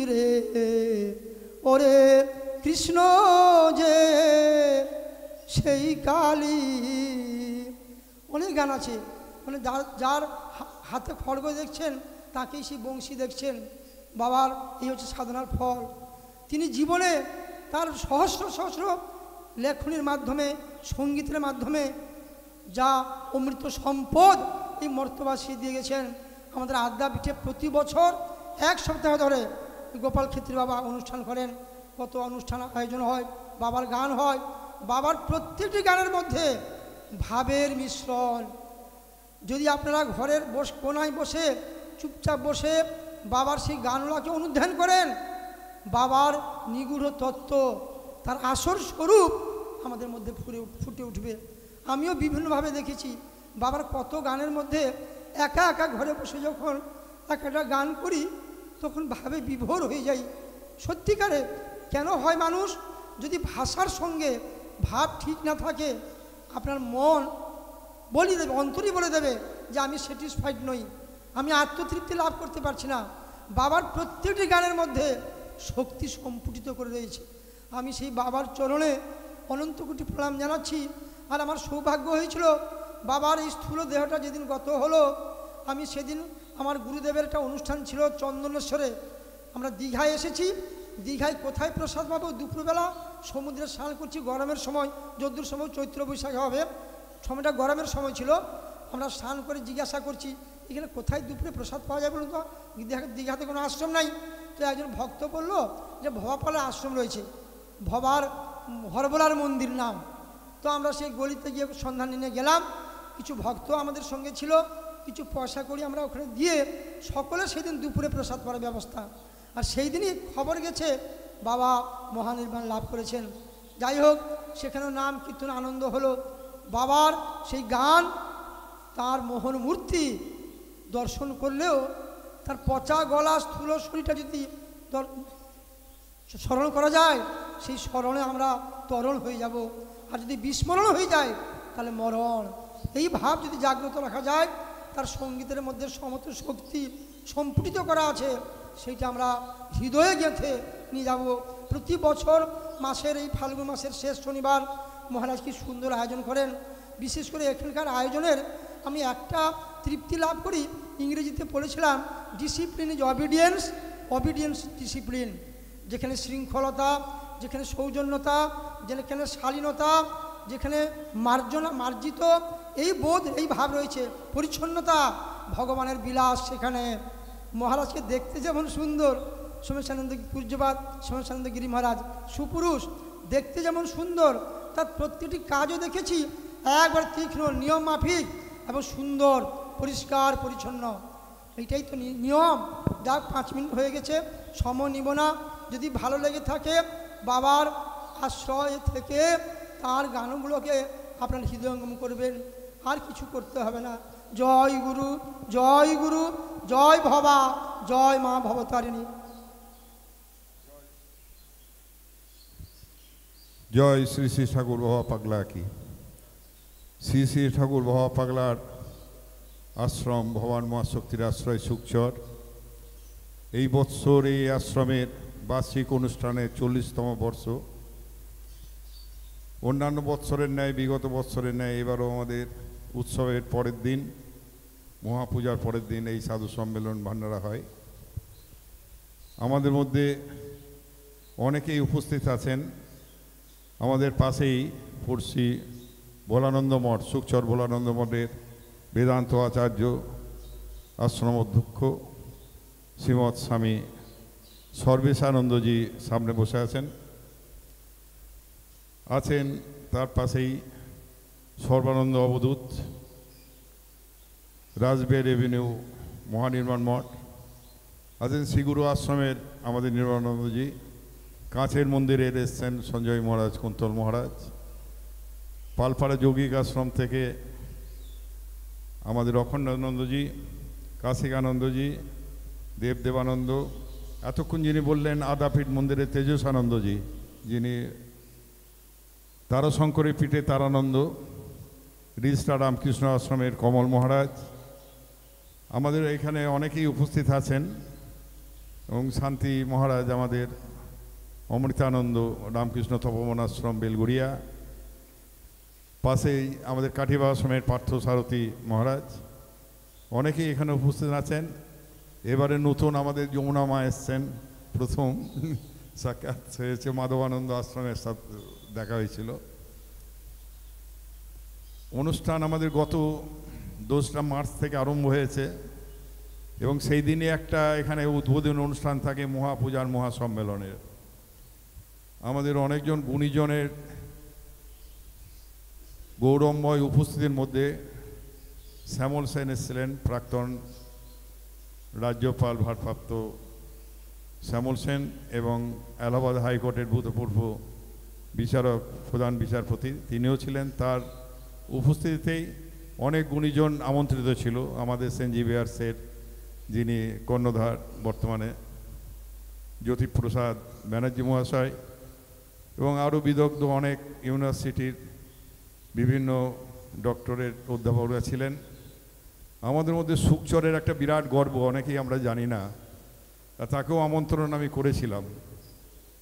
রে। ওরে কৃষ্ণ যে সেই কালী। অনেক গান আছে, মানে যার হাতে খড়গ দেখছেন তাকেই সেই বংশী দেখছেন। বাবার এই হচ্ছে সাধনার ফল। তিনি জীবনে তার সহস্র সহস্র লেখনীর মাধ্যমে, সঙ্গীতের মাধ্যমে যা অমৃত সম্পদ এই মর্তবাসী দিয়ে গেছেন। আমাদের আদ্যাপীঠে প্রতি বছর এক সপ্তাহ ধরে গোপাল ক্ষেত্রী বাবা অনুষ্ঠান করেন, কত অনুষ্ঠান আয়োজন হয়, বাবার গান হয়। বাবার প্রত্যেকটি গানের মধ্যে ভাবের মিশ্রণ। যদি আপনারা ঘরের কোনায় বসে চুপচাপ বসে বাবার সেই গানগুলোকে অনুধ্যান করেন, বাবার নিগূঢ় তত্ত্ব, তার আসল স্বরূপ আমাদের মধ্যে ফুটে উঠবে। আমিও বিভিন্নভাবে দেখেছি বাবার কত গানের মধ্যে একা একা ঘরে বসে যখন একটা গান করি তখন ভাবে বিভোর হয়ে যাই। সত্যিকারে কেন হয় মানুষ, যদি ভাষার সঙ্গে ভাব ঠিক না থাকে আপনার মন বলে দেবে, অন্তরই বলে দেবে যে আমি স্যাটিসফাইড নই, আমি আত্মতৃপ্তি লাভ করতে পারছি না। বাবার প্রত্যেকটি গানের মধ্যে শক্তি সম্পুটিত করে রয়েছে। আমি সেই বাবার চরণে অনন্ত কোটি প্রণাম জানাচ্ছি। আর আমার সৌভাগ্য হয়েছিল বাবার এই স্থূল দেহটা যেদিন গত হলো, আমি সেদিন আমার গুরুদেবের একটা অনুষ্ঠান ছিল চন্দনেশ্বরে। আমরা দীঘায় এসেছি, দীঘায় কোথায় প্রসাদ পাবো? দুপুরবেলা সমুদ্রে স্নান করছি, গরমের সময়, যদ্দূর সময় চৈত্র বৈশাখে হবে, সময়টা গরমের সময় ছিল। আমরা স্নান করে জিজ্ঞাসা করছি এখানে কোথায় দুপুরে প্রসাদ পাওয়া যায় বলুন তো? দীঘাতে কোনো আশ্রম নাই। তো একজন ভক্ত বলল যে ভবাপালের আশ্রম রয়েছে, ভবার হরবলার মন্দির নাম। তো আমরা সেই গলিতে গিয়ে সন্ধান নিয়ে গেলাম, কিছু ভক্ত আমাদের সঙ্গে ছিল, কিছু পয়সা করি আমরা ওখানে দিয়ে সকলে সেদিন দুপুরে প্রসাদ পাওয়ার ব্যবস্থা। আর সেই দিনই খবর গেছে বাবা মহানির্বাণ লাভ করেছেন। যাই হোক, সেখানেও নাম কীর্তন আনন্দ হলো। বাবার সেই গান, তার মোহন মূর্তি দর্শন করলেও তার পচা গলা স্থূল শরীরটা যদি স্মরণ করা যায়, সেই স্মরণে আমরা তরণ হয়ে যাব। আর যদি বিস্মরণ হয়ে যায় তাহলে মরণ। এই ভাব যদি জাগ্রত রাখা যায়, তার সঙ্গীতের মধ্যে সমস্ত শক্তি সম্পুটিত করা আছে, সেইটা আমরা হৃদয়ে গেঁথে নিয়ে যাব। প্রতি বছর মাসের এই ফাল্গুন মাসের শেষ শনিবার মহারাজ কি সুন্দর আয়োজন করেন। বিশেষ করে এখানকার আয়োজনের আমি একটা তৃপ্তি লাভ করি, ইংরেজিতে পড়েছিলাম discipline is obedience, obedience discipline. যেখানে শৃঙ্খলতা, যেখানে সৌজন্যতা, যেখানে শালীনতা, যেখানে মার্জিত এই বোধ, এই ভাব রয়েছে, পরিচ্ছন্নতা, ভগবানের বিলাস সেখানে। মহারাজকে দেখতে যেমন সুন্দর, সোমেশানন্দ পূজ্যপাদ সোমেশানন্দ গিরি মহারাজ সুপুরুষ, দেখতে যেমন সুন্দর, তার প্রত্যেকটি কাজও দেখেছি একবার তীক্ষ্ণ, নিয়ম মাফিক এবং সুন্দর, পরিষ্কার পরিচ্ছন্ন। এইটাই তো নিয়ম। যাক, 5 মিনিট হয়ে গেছে, সময় নিব না। যদি ভালো লেগে থাকে বাবার আশ্রয় থেকে তার গানগুলোকে আপনার হৃদয়ঙ্গম করবেন, আর কিছু করতে হবে না। জয় গুরু, জয় গুরু, জয় ভবা, জয় মা ভবতারিণী। জয় শ্রী শ্রী ঠাকুর বাবা পাগলা কি। শ্রী শ্রী ঠাকুর বাবা পাগলার আশ্রম ভবান মহাশক্তির আশ্রয় সুখচর। এই বৎসর এই আশ্রমের বার্ষিক অনুষ্ঠানে 40তম বর্ষ। অন্যান্য বৎসরের ন্যায়, বিগত বৎসরের ন্যায় এবারও আমাদের উৎসবের পরের দিন, মহাপূজার পরের দিন এই সাধু সম্মেলন ভান্ডারা হয়। আমাদের মধ্যে অনেকেই উপস্থিত আছেন। আমাদের পাশেই পড়শি ভোলানন্দ মঠ, সুখচর ভোলানন্দ মঠের বেদান্ত আচার্য আশ্রম অধ্যক্ষ শ্রীমৎ স্বামী সর্বেশানন্দজি সামনে বসে আছেন। তার পাশেই সর্বানন্দ অবধূত, রাজবিহারী এভিনিউ মহানির্মাণ মঠ, আছেন শ্রীগুরু আশ্রমের আমাদের নির্মলানন্দজি, কাছের মন্দিরে এসছেন সঞ্জয় মহারাজ, কুন্তল মহারাজ, পালপাড়া যৌগিক আশ্রম থেকে আমাদের অখণ্ডানন্দজি, কাশিকানন্দজি, দেবদেবানন্দ, এতক্ষণ যিনি বললেন আদাপীঠ মন্দিরে তেজসানন্দজি, যিনি তারাশঙ্করের পীঠে তারানন্দ, রিজস্ট্রার রামকৃষ্ণ আশ্রমের কমল মহারাজ, আমাদের এখানে অনেকেই উপস্থিত আছেন, এবং শান্তি মহারাজ আমাদের অমৃতানন্দ রামকৃষ্ণ তপবন আশ্রম বেলগুড়িয়া, পাশেই আমাদের কাঠিবা আশ্রমের পার্থ সারথী মহারাজ, অনেকেই এখানে উপস্থিত আছেন। এবারে নতুন আমাদের যমুনা মা এসছেন, প্রথম সাক্ষাৎ হয়েছে মাধবানন্দ আশ্রমের সাথে দেখা হয়েছিল। অনুষ্ঠান আমাদের গত 2রা মার্চ থেকে আরম্ভ হয়েছে, এবং সেই দিনে একটা এখানে উদ্বোধনী অনুষ্ঠান থাকে মহাপূজার মহাসম্মেলনের। আমাদের অনেকজন গুণীজনের গৌরবময় উপস্থিতির মধ্যে শ্যামল সেন এসেছিলেন, প্রাক্তন রাজ্যপাল ভারপ্রাপ্ত শ্যামল সেন, এবং এলাহাবাদ হাইকোর্টের ভূতপূর্ব বিচারক প্রধান বিচারপতি তিনিও ছিলেন। তার উপস্থিতিতেই অনেক গুণীজন আমন্ত্রিত ছিল, আমাদের সেন্ট জেভিয়ার্সের যিনি কর্ণধার বর্তমানে জ্যোতিপ্রসাদ ব্যানার্জি মহাশয়, এবং আরও বিদগ্ধ অনেক ইউনিভার্সিটির বিভিন্ন ডক্টরেট অধ্যাপকরা ছিলেন। আমাদের মধ্যে সুখচরের একটা বিরাট গর্ব, অনেকেই আমরা জানি না, তাকেও আমন্ত্রণ আমি করেছিলাম,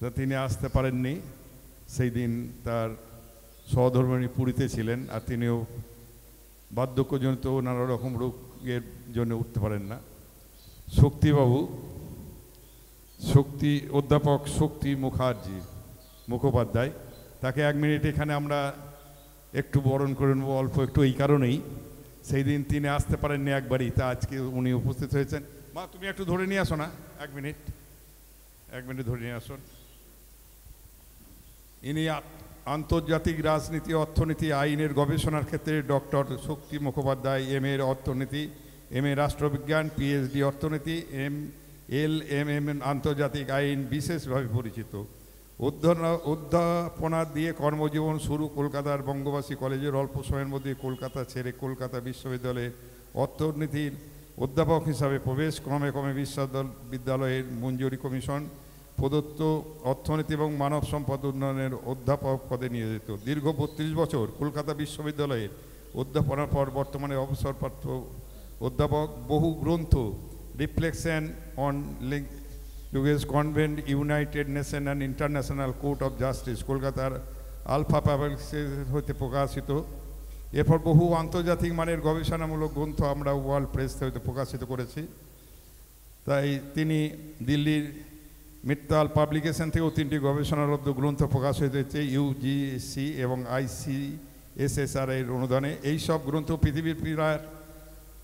তা তিনি আসতে পারেননি। সেই দিন তার সহধর্মিণী পুরীতে ছিলেন, আর তিনিও বার্ধক্যজনিত নানা রকম রোগের জন্য উঠতে পারেন না। শক্তিবাবু, শক্তি অধ্যাপক শক্তি মুখোপাধ্যায়, তাকে 1 মিনিট এখানে আমরা একটু বরণ করে নেব, অল্প একটু, এই কারণেই সেই দিন তিনি আসতে পারেননি একবারই, তা আজকে উনি উপস্থিত হয়েছেন। মা তুমি একটু ধরে নিয়ে আসো না, 1 মিনিট ধরে নিয়ে আসুন। ইনি আন্তর্জাতিক রাজনীতি, অর্থনীতি, আইনের গবেষণার ক্ষেত্রে ডক্টর শক্তি মুখোপাধ্যায়, MA অর্থনীতি, MA রাষ্ট্রবিজ্ঞান, PhD অর্থনীতি, LLM আন্তর্জাতিক আইন বিশেষভাবে পরিচিত। অধ্যাপনা দিয়ে কর্মজীবন শুরু কলকাতার বঙ্গবাসী কলেজের, অল্প সময়ের মধ্যে কলকাতা ছেড়ে কলকাতা বিশ্ববিদ্যালয়ে অর্থনীতির অধ্যাপক হিসাবে প্রবেশ, ক্রমে ক্রমে বিশ্ববিদ্যালয়ের মঞ্জুরি কমিশন প্রদত্ত অর্থনীতি এবং মানব সম্পদ উন্নয়নের অধ্যাপক পদে নিয়োজিত। দীর্ঘ 32 বছর কলকাতা বিশ্ববিদ্যালয়ের অধ্যাপনার পর বর্তমানে অবসরপ্রাপ্ত অধ্যাপক। বহু গ্রন্থ, reflection on US convent, United nation and international court of justice, কলকাতার আলফা পাবলিকেশন হতে প্রকাশিত। এরপর বহু আন্তর্জাতিক মানের গবেষণামূলক গ্রন্থ আমরা ওয়ার্ল্ড প্রেস হতে প্রকাশিত করেছি। তাই তিনি দিল্লির মিত্তাল পাবলিকেশন থেকেও 3টি গবেষণারত গ্রন্থ প্রকাশিত হয়েছে UGC এবং ICSSR এর অনুদানে। এই সব গ্রন্থ পৃথিবীর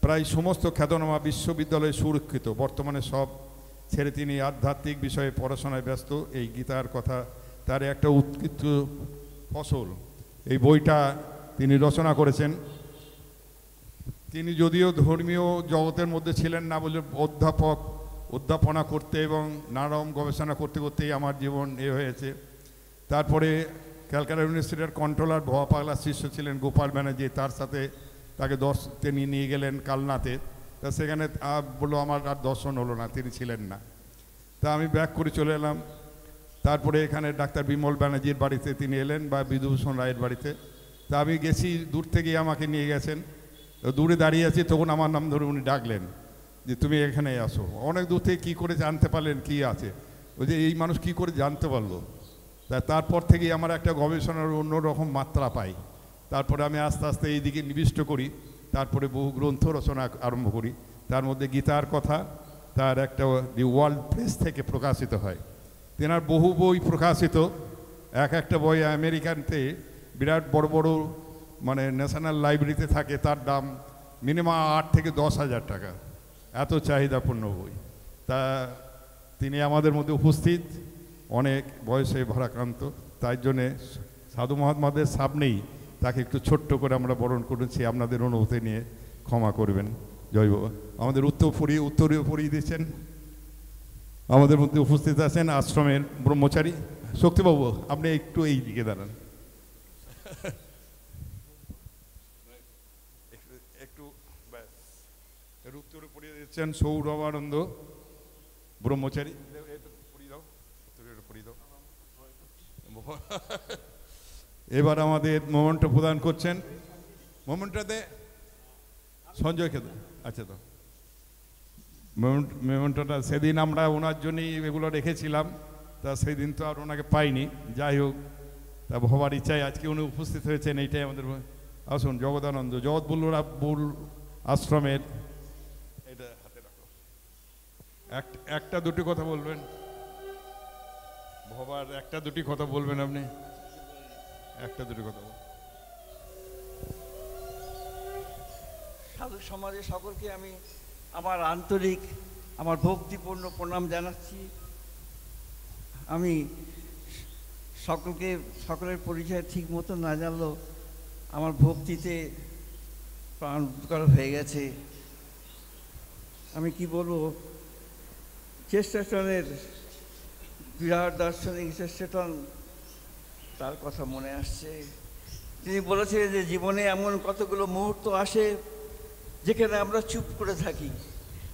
প্রায় সমস্ত খ্যাতনামা বিশ্ববিদ্যালয়ে সুরক্ষিত। বর্তমানে সব ছেড়ে তিনি আধ্যাত্মিক বিষয়ে পড়াশোনায় ব্যস্ত। এই গীতার কথা তার একটা উৎকৃষ্ট ফসল। এই বইটা তিনি রচনা করেছেন। তিনি যদিও ধর্মীয় জগতের মধ্যে ছিলেন না বলে অধ্যাপনা করতে এবং নানারকম গবেষণা করতে করতেই আমার জীবন হয়েছে। তারপরে ক্যালকাটা ইউনিভার্সিটির কন্ট্রোলার ভবা পাগলার শিষ্য ছিলেন গোপাল ব্যানার্জি, তার সাথে তাকে তিনি নিয়ে গেলেন কালনাতে। তা সেখানে বললো আমার আর দর্শন হলো না, তিনি ছিলেন না। তা আমি ব্যাক করে চলে এলাম। তারপরে এখানে ডাক্তার বিমল ব্যানার্জির বাড়িতে তিনি এলেন, বা বিধুভূষণ রায়ের বাড়িতে। তা আমি গেছি, দূর থেকেই আমাকে নিয়ে গেছেন। দূরে দাঁড়িয়ে আছি, তখন আমার নাম ধরে উনি ডাকলেন যে তুমি এখানে আসো। অনেক দূর থেকে কী করে জানতে পারলেন কি আছে, ওই যে এই মানুষ কি করে জানতে পারলো। তারপর থেকেই আমার একটা গবেষণার অন্যরকম মাত্রা পাই। তারপরে আমি আস্তে আস্তে এই দিকে নিবিষ্ট করি। তারপরে বহু গ্রন্থ রচনা আরম্ভ করি। তার মধ্যে গীতার কথা তার একটা দি ওয়ার্ল্ড প্রেস থেকে প্রকাশিত হয়। তেনার বহু বই প্রকাশিত। একটা বই আমেরিকানতে বিরাট বড় বড় মানে ন্যাশনাল লাইব্রেরিতে থাকে, তার দাম মিনিমাম 8 থেকে 10 হাজার টাকা, এত চাহিদাপূর্ণ বই। তা তিনি আমাদের মধ্যে উপস্থিত, অনেক বয়সে ভারাক্রান্ত। তাই জন্যে সাধু মহাত্মাদের সামনেই তাকে একটু ছোট্ট করে আমরা বরণ করেছি, আপনাদের অনুভূতি নিয়ে ক্ষমা করবেন। জয় বাবা। আমাদের উত্তরীয় পরিয়ে দিচ্ছেন। আমাদের মধ্যে উপস্থিত আছেন আশ্রমের ব্রহ্মচারী শক্তিবাবু, আপনি একটু এই দিকে দাঁড়ান। একটু উত্তরে পরিয়ে দিচ্ছেন সৌরভানন্দ ব্রহ্মচারী। এবার আমাদের মোমেন্ট প্রদান করছেন। মোমেন্টটাতে সঞ্জয় খেতে, আচ্ছা তো মেমেন্টোটা সেদিন আমরা ওনার জন্যই এগুলো রেখেছিলাম, তা সেদিন তো আর ওনাকে পাইনি। যাই হোক, তা ভবার ইচ্ছায় আজকে উনি উপস্থিত হয়েছেন, এইটাই আমাদের। আসুন জগদানন্দ জগৎবল্লভ আশ্রমের, এটা হাতে রাখো। একটা দুটি কথা বলবেন ভবার, একটা দুটি কথা বলবেন আপনি, একটা দুটি কথা বলবেন। সাধু সমাজের সকলকে আমি আমার আন্তরিক, আমার ভক্তিপূর্ণ প্রণাম জানাচ্ছি। আমি সকলের পরিচয় ঠিক মতো না জানলেও আমার ভক্তিতে প্রাণ হয়ে গেছে। আমি কি বলবো, চেস্টারটনের বিরাট দার্শনিক চেস্টারটন, তার কথা মনে আসছে। তিনি বলেছিলেন যে জীবনে এমন কতগুলো মুহূর্ত আসে যেখানে আমরা চুপ করে থাকি,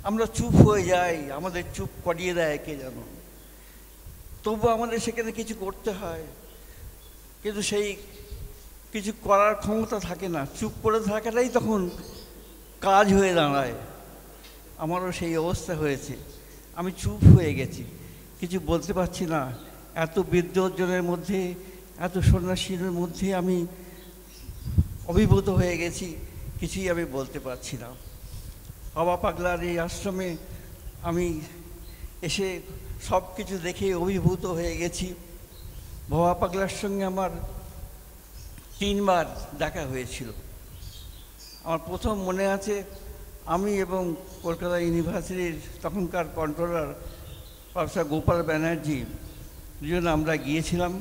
আমরা চুপ হয়ে যাই, আমাদের চুপ করিয়ে দেয় কে যেন, তবু আমাদের সেখানে কিছু করতে হয়, কিন্তু সেই কিছু করার ক্ষমতা থাকে না। চুপ করে থাকাটাই তখন কাজ হয়ে দাঁড়ায়। আমারও সেই অবস্থা হয়েছে, আমি চুপ হয়ে গেছি, কিছু বলতে পারছি না। এত বিদ্যুৎজনের মধ্যে, এত সন্ন্যাসীর মধ্যে আমি অভিভূত হয়ে গেছি, কিছুই আমি বলতে পারছি না। বাবা পাগলার এই আশ্রমে আমি এসে সব কিছু দেখে অভিভূত হয়ে গেছি। বাবা পাগলার সঙ্গে আমার 3 বার দেখা হয়েছিল। আমার প্রথম মনে আছে, আমি এবং কলকাতা ইউনিভার্সিটির তখনকার কন্ট্রোলার প্রফেসর গোপাল ব্যানার্জি দুজনে আমরা গিয়েছিলাম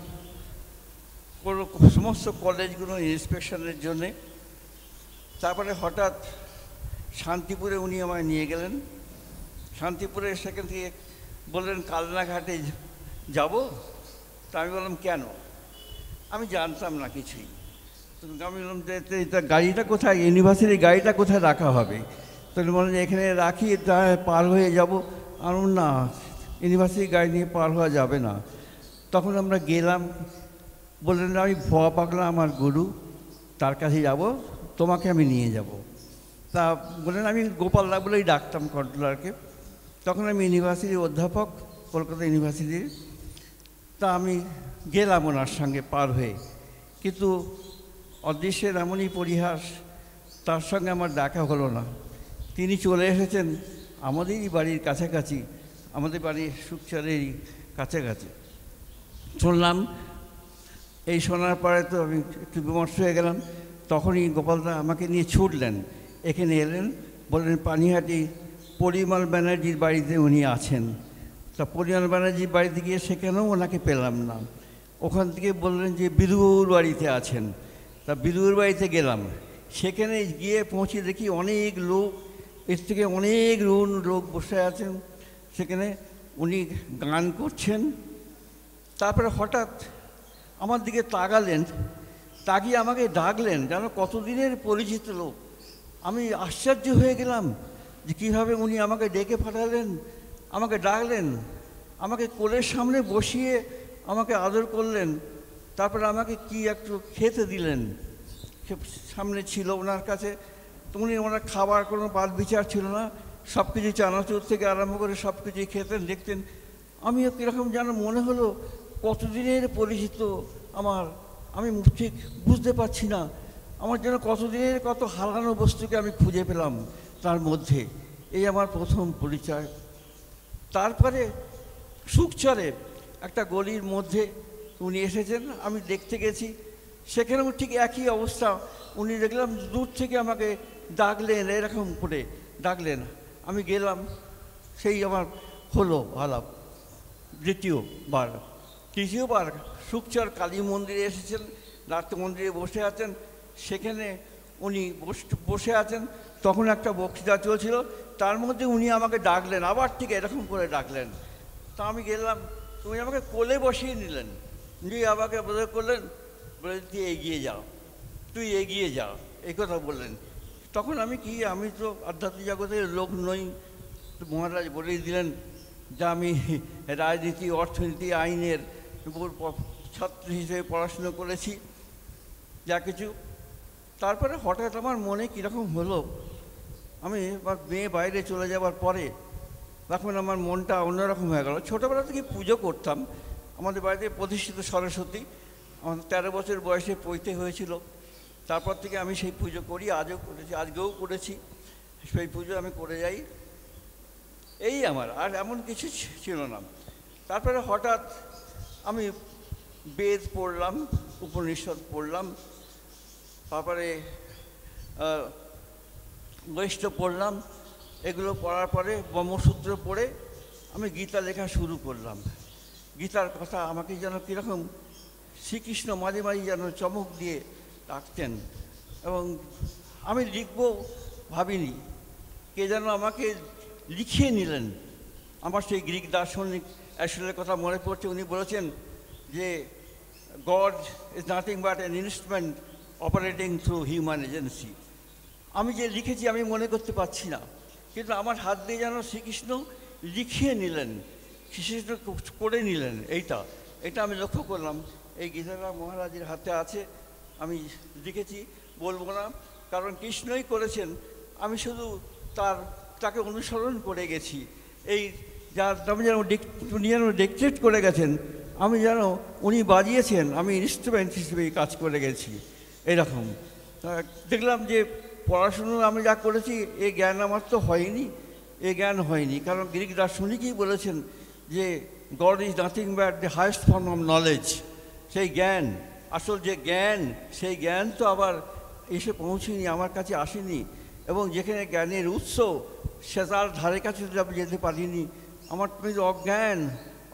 সমস্ত কলেজগুলো ইন্সপেকশনের জন্যে। তারপরে হঠাৎ শান্তিপুরে উনি আমায় নিয়ে গেলেন। শান্তিপুরে সেখান থেকে বললেন কালনাঘাটে যাব। তা আমি বললাম কেন, আমি জানতাম না কিছুই। আমি বললাম যে গাড়িটা কোথায়, ইউনিভার্সিটির গাড়িটা কোথায় রাখা হবে? তো বললেন যে এখানে রাখি, তা পার হয়ে যাব। আর না, ইউনিভার্সিটির গাড়ি নিয়ে পার হওয়া যাবে না। তখন আমরা গেলাম, বললেন আমি ভবা পাগলা আমার গুরু, তার কাছে যাব, তোমাকে আমি নিয়ে যাব। তা বললেন, আমি গোপালদা বলেই ডাকতাম কন্ট্রোলারকে। তখন আমি ইউনিভার্সিটির অধ্যাপক, কলকাতা ইউনিভার্সিটির। তা আমি গেলাম ওনার সঙ্গে পার হয়ে, কিন্তু অদৃশ্যের এমনই পরিহাস, তার সঙ্গে আমার দেখা হলো না। তিনি চলে এসেছেন আমাদেরই বাড়ির কাছাকাছি, আমাদের বাড়ির সুখচারেরই কাছাকাছি। শুনলাম, এই শোনার পরে তো আমি একটু বিমর্ষ হয়ে গেলাম। তখনই গোপালদা আমাকে নিয়ে ছুটলেন, এখানে এলেন, বললেন পানিহাটি পরিমল ব্যানার্জির বাড়িতে উনি আছেন। তা পরিমল ব্যানার্জির বাড়িতে গিয়ে সেখানেও ওনাকে পেলাম না। ওখান থেকে বললেন যে বিদুর বাড়িতে আছেন। তা বিদুর বাড়িতে গেলাম, সেখানে গিয়ে পৌঁছে দেখি অনেক লোক, এর থেকে অনেক লোক বসে আছেন সেখানে। উনি গান করছেন। তারপরে হঠাৎ আমার দিকে তাকালেন, তাকিয়ে আমাকে ডাকলেন, যেন কতদিনের পরিচিত লোক। আমি আশ্চর্য হয়ে গেলাম যে কীভাবে উনি আমাকে ডেকে পাঠালেন, আমাকে ডাকলেন, আমাকে কোলের সামনে বসিয়ে আমাকে আদর করলেন। তারপরে আমাকে কি একটু খেতে দিলেন, সামনে ছিল ওনার কাছে। তো উনি ওনার খাবার কোনো বাদ বিচার ছিল না, সব কিছু চানাচুর থেকে আরম্ভ করে সব কিছুই খেতেন, দেখতেন। আমিও কীরকম যেন মনে হলো কতদিনের পরিচিত আমার, আমি ঠিক বুঝতে পারছি না। আমার যেন কতদিনের কত হারানো বস্তুকে আমি খুঁজে পেলাম তার মধ্যে। এই আমার প্রথম পরিচয়। তারপরে সুখচরে একটা গলির মধ্যে উনি এসেছেন, আমি দেখতে গেছি, সেখানেও ঠিক একই অবস্থা। উনি দেখলাম দূর থেকে আমাকে ডাকলেন, এরকম করে ডাকলেন। আমি গেলাম, সেই আমার হলো আলাপ। তৃতীয়বার সুখচর কালী মন্দিরে এসেছেন, নাট্য মন্দিরে বসে আছেন। সেখানে উনি বসে আছেন, তখন একটা বক্তৃতা চলছিল, তার মধ্যে উনি আমাকে ডাকলেন, আবার ঠিক এরকম করে ডাকলেন। তা আমি গেলাম, উনি আমাকে কোলে বসিয়ে নিলেন, নিয়ে আমাকে বোধ করলেন, বলে তুই এগিয়ে যাও, তুই এগিয়ে যা, এই কথা বললেন। তখন আমি তো আধ্যাত্মিক জগতের লোক নই। তো মহারাজ বলে দিলেন যে আমি রাজনীতি, অর্থনীতি, আইনের ছাত্র হিসেবে পড়াশুনো করেছি, যা কিছু। তারপরে হঠাৎ আমার মনে কীরকম হলো, আমি মেয়ে বাইরে চলে যাওয়ার পরে তখন আমার মনটা অন্যরকম হয়ে গেল। ছোটোবেলা থেকে পুজো করতাম, আমাদের বাড়িতে প্রতিষ্ঠিত সরস্বতী, আমার 13 বছর বয়সে পৈতে হয়েছিল। তারপর থেকে আমি সেই পুজো করি, আজও করেছি, আজকেও করেছি, সেই পুজো আমি করে যাই। এই আমার আর এমন কিছু ছিল না। তারপরে হঠাৎ আমি বেদ পড়লাম, উপনিষদ পড়লাম, তারপরে বৈষ্ণব পড়লাম। এগুলো পড়ার পরে ব্রহ্মসূত্র পড়ে আমি গীতা লেখা শুরু করলাম। গীতার কথা আমাকে যেন কীরকম শ্রীকৃষ্ণ মাঝে মাঝে যেন চমক দিয়ে রাখতেন, এবং আমি লিখব ভাবিনি, কে যেন আমাকে লিখিয়ে নিলেন। আমার সেই গ্রিক দার্শনিক অ্যাশলের কথা মনে পড়ছে, উনি বলেছেন যে god is nothing but an instrument operating through human agency. আমি যে লিখেছি আমি মনে করতে পারছি না, কিন্তু আমার হাত দিয়ে যেন শ্রীকৃষ্ণ লিখিয়ে নিলেন, শ্রীকৃষ্ণ করে নিলেন। এটা আমি লক্ষ্য করলাম। এই গীতাটা মহারাজের হাতে আছে, আমি লিখেছি, বলবো না, কারণ কৃষ্ণই করেছেন, আমি শুধু তাকে অনুসরণ করে গেছি। এই যার আমি যেন উনি যেন ডিকটেট করে গেছেন, আমি যেন উনি বাজিয়েছেন, আমি ইনস্ট্রুমেন্ট হিসেবে কাজ করে গেছি। এরকম দেখলাম যে পড়াশুনো আমি যা করেছি, এই জ্ঞান আমার তো হয়নি, এই জ্ঞান হয়নি। কারণ গ্রিক দার্শনিকই বলেছেন যে god is nothing but the highest form of knowledge. সেই জ্ঞান, আসল যে জ্ঞান, সেই জ্ঞান তো আবার এসে পৌঁছেনি, আমার কাছে আসেনি। এবং যেখানে জ্ঞানের উৎস, সে তার ধারে কাছে আমি যেতে পারিনি। আমার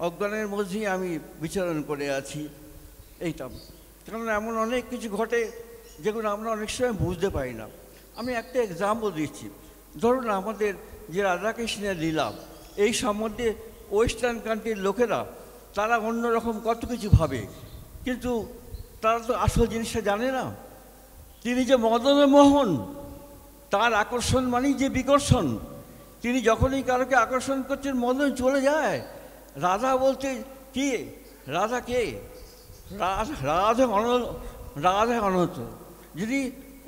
অজ্ঞানের মধ্যেই আমি বিচরণ করে আছি। এইটা কারণ এমন অনেক কিছু ঘটে যেগুলো আমরা অনেক সময় বুঝতে পারি না। আমি একটা এক্সাম্পল দিচ্ছি। ধরুন আমাদের যে রাধাকৃষ্ণের লীলা, এই সম্বন্ধে ওয়েস্টার্ন কান্ট্রির লোকেরা তারা অন্যরকম কত কিছু ভাবে, কিন্তু তারা তো আসল জিনিসটা জানে না। তিনি যে মদন মোহন, তার আকর্ষণ মানেই যে বিকর্ষণ। তিনি যখনই কারোকে আকর্ষণ করছেন, মদন চলে যায়। রাধা বলতে কি, রাধা কে? রাধা অনন্ত, যিনি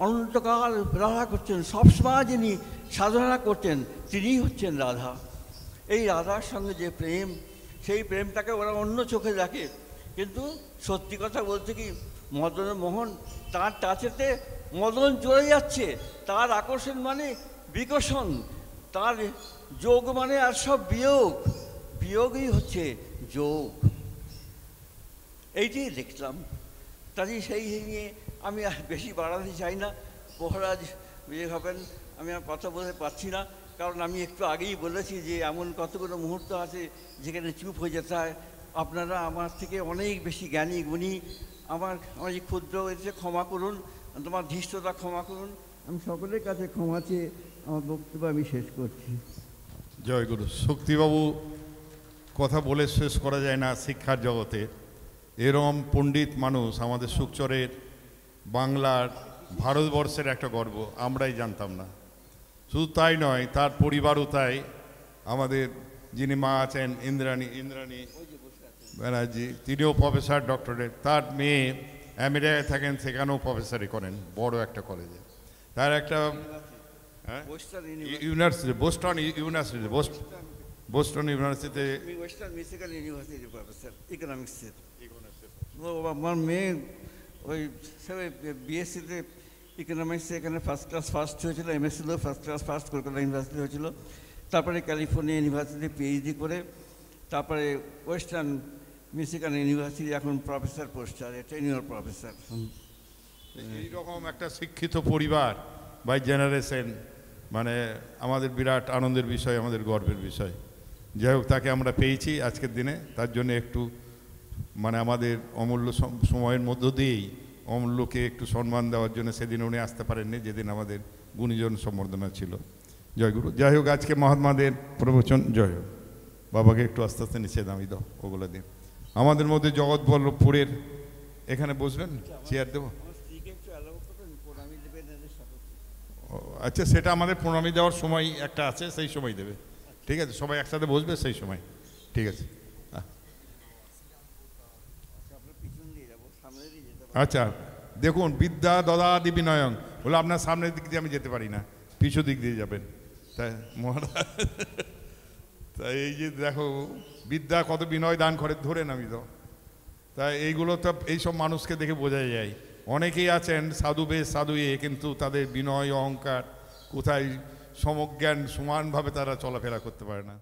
অনন্তকাল রাধা করছেন, সবসময় যিনি সাধনা করতেন, তিনিই হচ্ছেন রাধা। এই রাধার সঙ্গে যে প্রেম, সেই প্রেমটাকে ওরা অন্য চোখে দেখে। কিন্তু সত্যি কথা বলতে কি, মদন মোহন তার টাচেতে মদন চলে যাচ্ছে। তার আকর্ষণ মানে বিকর্ষণ, তার যোগ মানে আর সব বিয়োগ, বিয়োগই হচ্ছে যোগ। এইটাই দেখলাম। কাজেই সেই নিয়ে আমি আর বেশি বাড়াতে চাই না। মহারাজ বিয়ে হবেন, আমি আর কথা বলতে পারছি না, কারণ আমি একটু আগেই বলেছি যে এমন কতগুলো মুহূর্ত আছে যেখানে চুপ হয়ে যেতে হয়। আপনারা আমার থেকে অনেক বেশি জ্ঞানী গুণী, আমার এই ক্ষুদ্র এসে ক্ষমা করুন, তোমার ধৃষ্টতা ক্ষমা করুন। আমি সকলের কাছে ক্ষমা চেয়ে আমার বক্তব্য আমি শেষ করছি। জয় গুরু। শক্তিবাবু কথা বলে শেষ করা যায় না শিক্ষার জগতে। এরম পণ্ডিত মানুষ আমাদের সুকচরের, বাংলার, ভারতবর্ষের একটা গর্ব, আমরাই জানতাম না। শুধু তাই নয়, তার পরিবারও তাই। আমাদের যিনি মা আছেন ইন্দ্রাণী ব্যানার্জি, তিনিও প্রফেসর ডক্টরেট। তার মেয়ে আমেরিকায় থাকেন, সেখানেও প্রফেসরি করেন বড় একটা কলেজে। তার একটা ইউনিভার্সিটি, বোস্টন ইউনিভার্সিটিতে ওয়েস্টার্ন মিশিগান ইউনিভার্সিটি প্রফেসর ইকোনমিক্সের। আমার মেয়ে ওই বিএসসিতে ইকোনমিক্সে এখানে ফার্স্ট হয়েছিল, এমএসসিতেও ফার্স্ট কলকাতা ইউনিভার্সিটি হয়েছিল। তারপরে ক্যালিফোর্নিয়া ইউনিভার্সিটি পিএইচডি করে, তারপরে ওয়েস্টার্ন মিশিগান ইউনিভার্সিটি এখন প্রফেসর পোস্ট আছে, টেনিয়র প্রফেসর। এইরকম একটা শিক্ষিত পরিবার বাই জেনারেশন, মানে আমাদের বিরাট আনন্দের বিষয়, আমাদের গর্বের বিষয়। যাই হোক, তাকে আমরা পেয়েছি আজকের দিনে, তার জন্য একটু মানে আমাদের অমূল্য সময়ের মধ্য দিয়েই অমূল্যকে একটু সম্মান দেওয়ার জন্য সেদিন উনি আসতে পারেননি, যেদিন আমাদের গুণীজন সম্বর্ধনা ছিল। জয়গুরু। যাই হোক, আজকে মহাত্মাদের প্রবচন। জয় হোক। বাবাকে একটু আস্তে আস্তে নিচে নামিয়ে দাও, ওগুলো দিন। আমাদের মধ্যে জগৎবল্লভপুরের এখানে বসবেন, চেয়ার দেবো। আচ্ছা, সেটা আমাদের প্রণামী দেওয়ার সময় একটা আছে, সেই সময় দেবে। ঠিক আছে, সবাই একসাথে বসবে সেই সময়। ঠিক আছে। আচ্ছা, দেখুন, বিদ্যা দদাদি বিনয়ং বলে আপনার সামনের দিক দিয়ে আমি যেতে পারি না, পিছু দিক দিয়ে যাবেন। তাই মহারাজ, তাই এই যে দেখো বিদ্যা কত বিনয় দান করে, ধরেন আমি তো। তাই এইগুলো তো এইসব মানুষকে দেখে বোঝা যায়। অনেকেই আছেন সাধু বেশ সাধু কিন্তু তাদের বিনয় অহংকার কোথায়, সমজ্ঞান সমানভাবে তারা চলাফেরা করতে পারে না।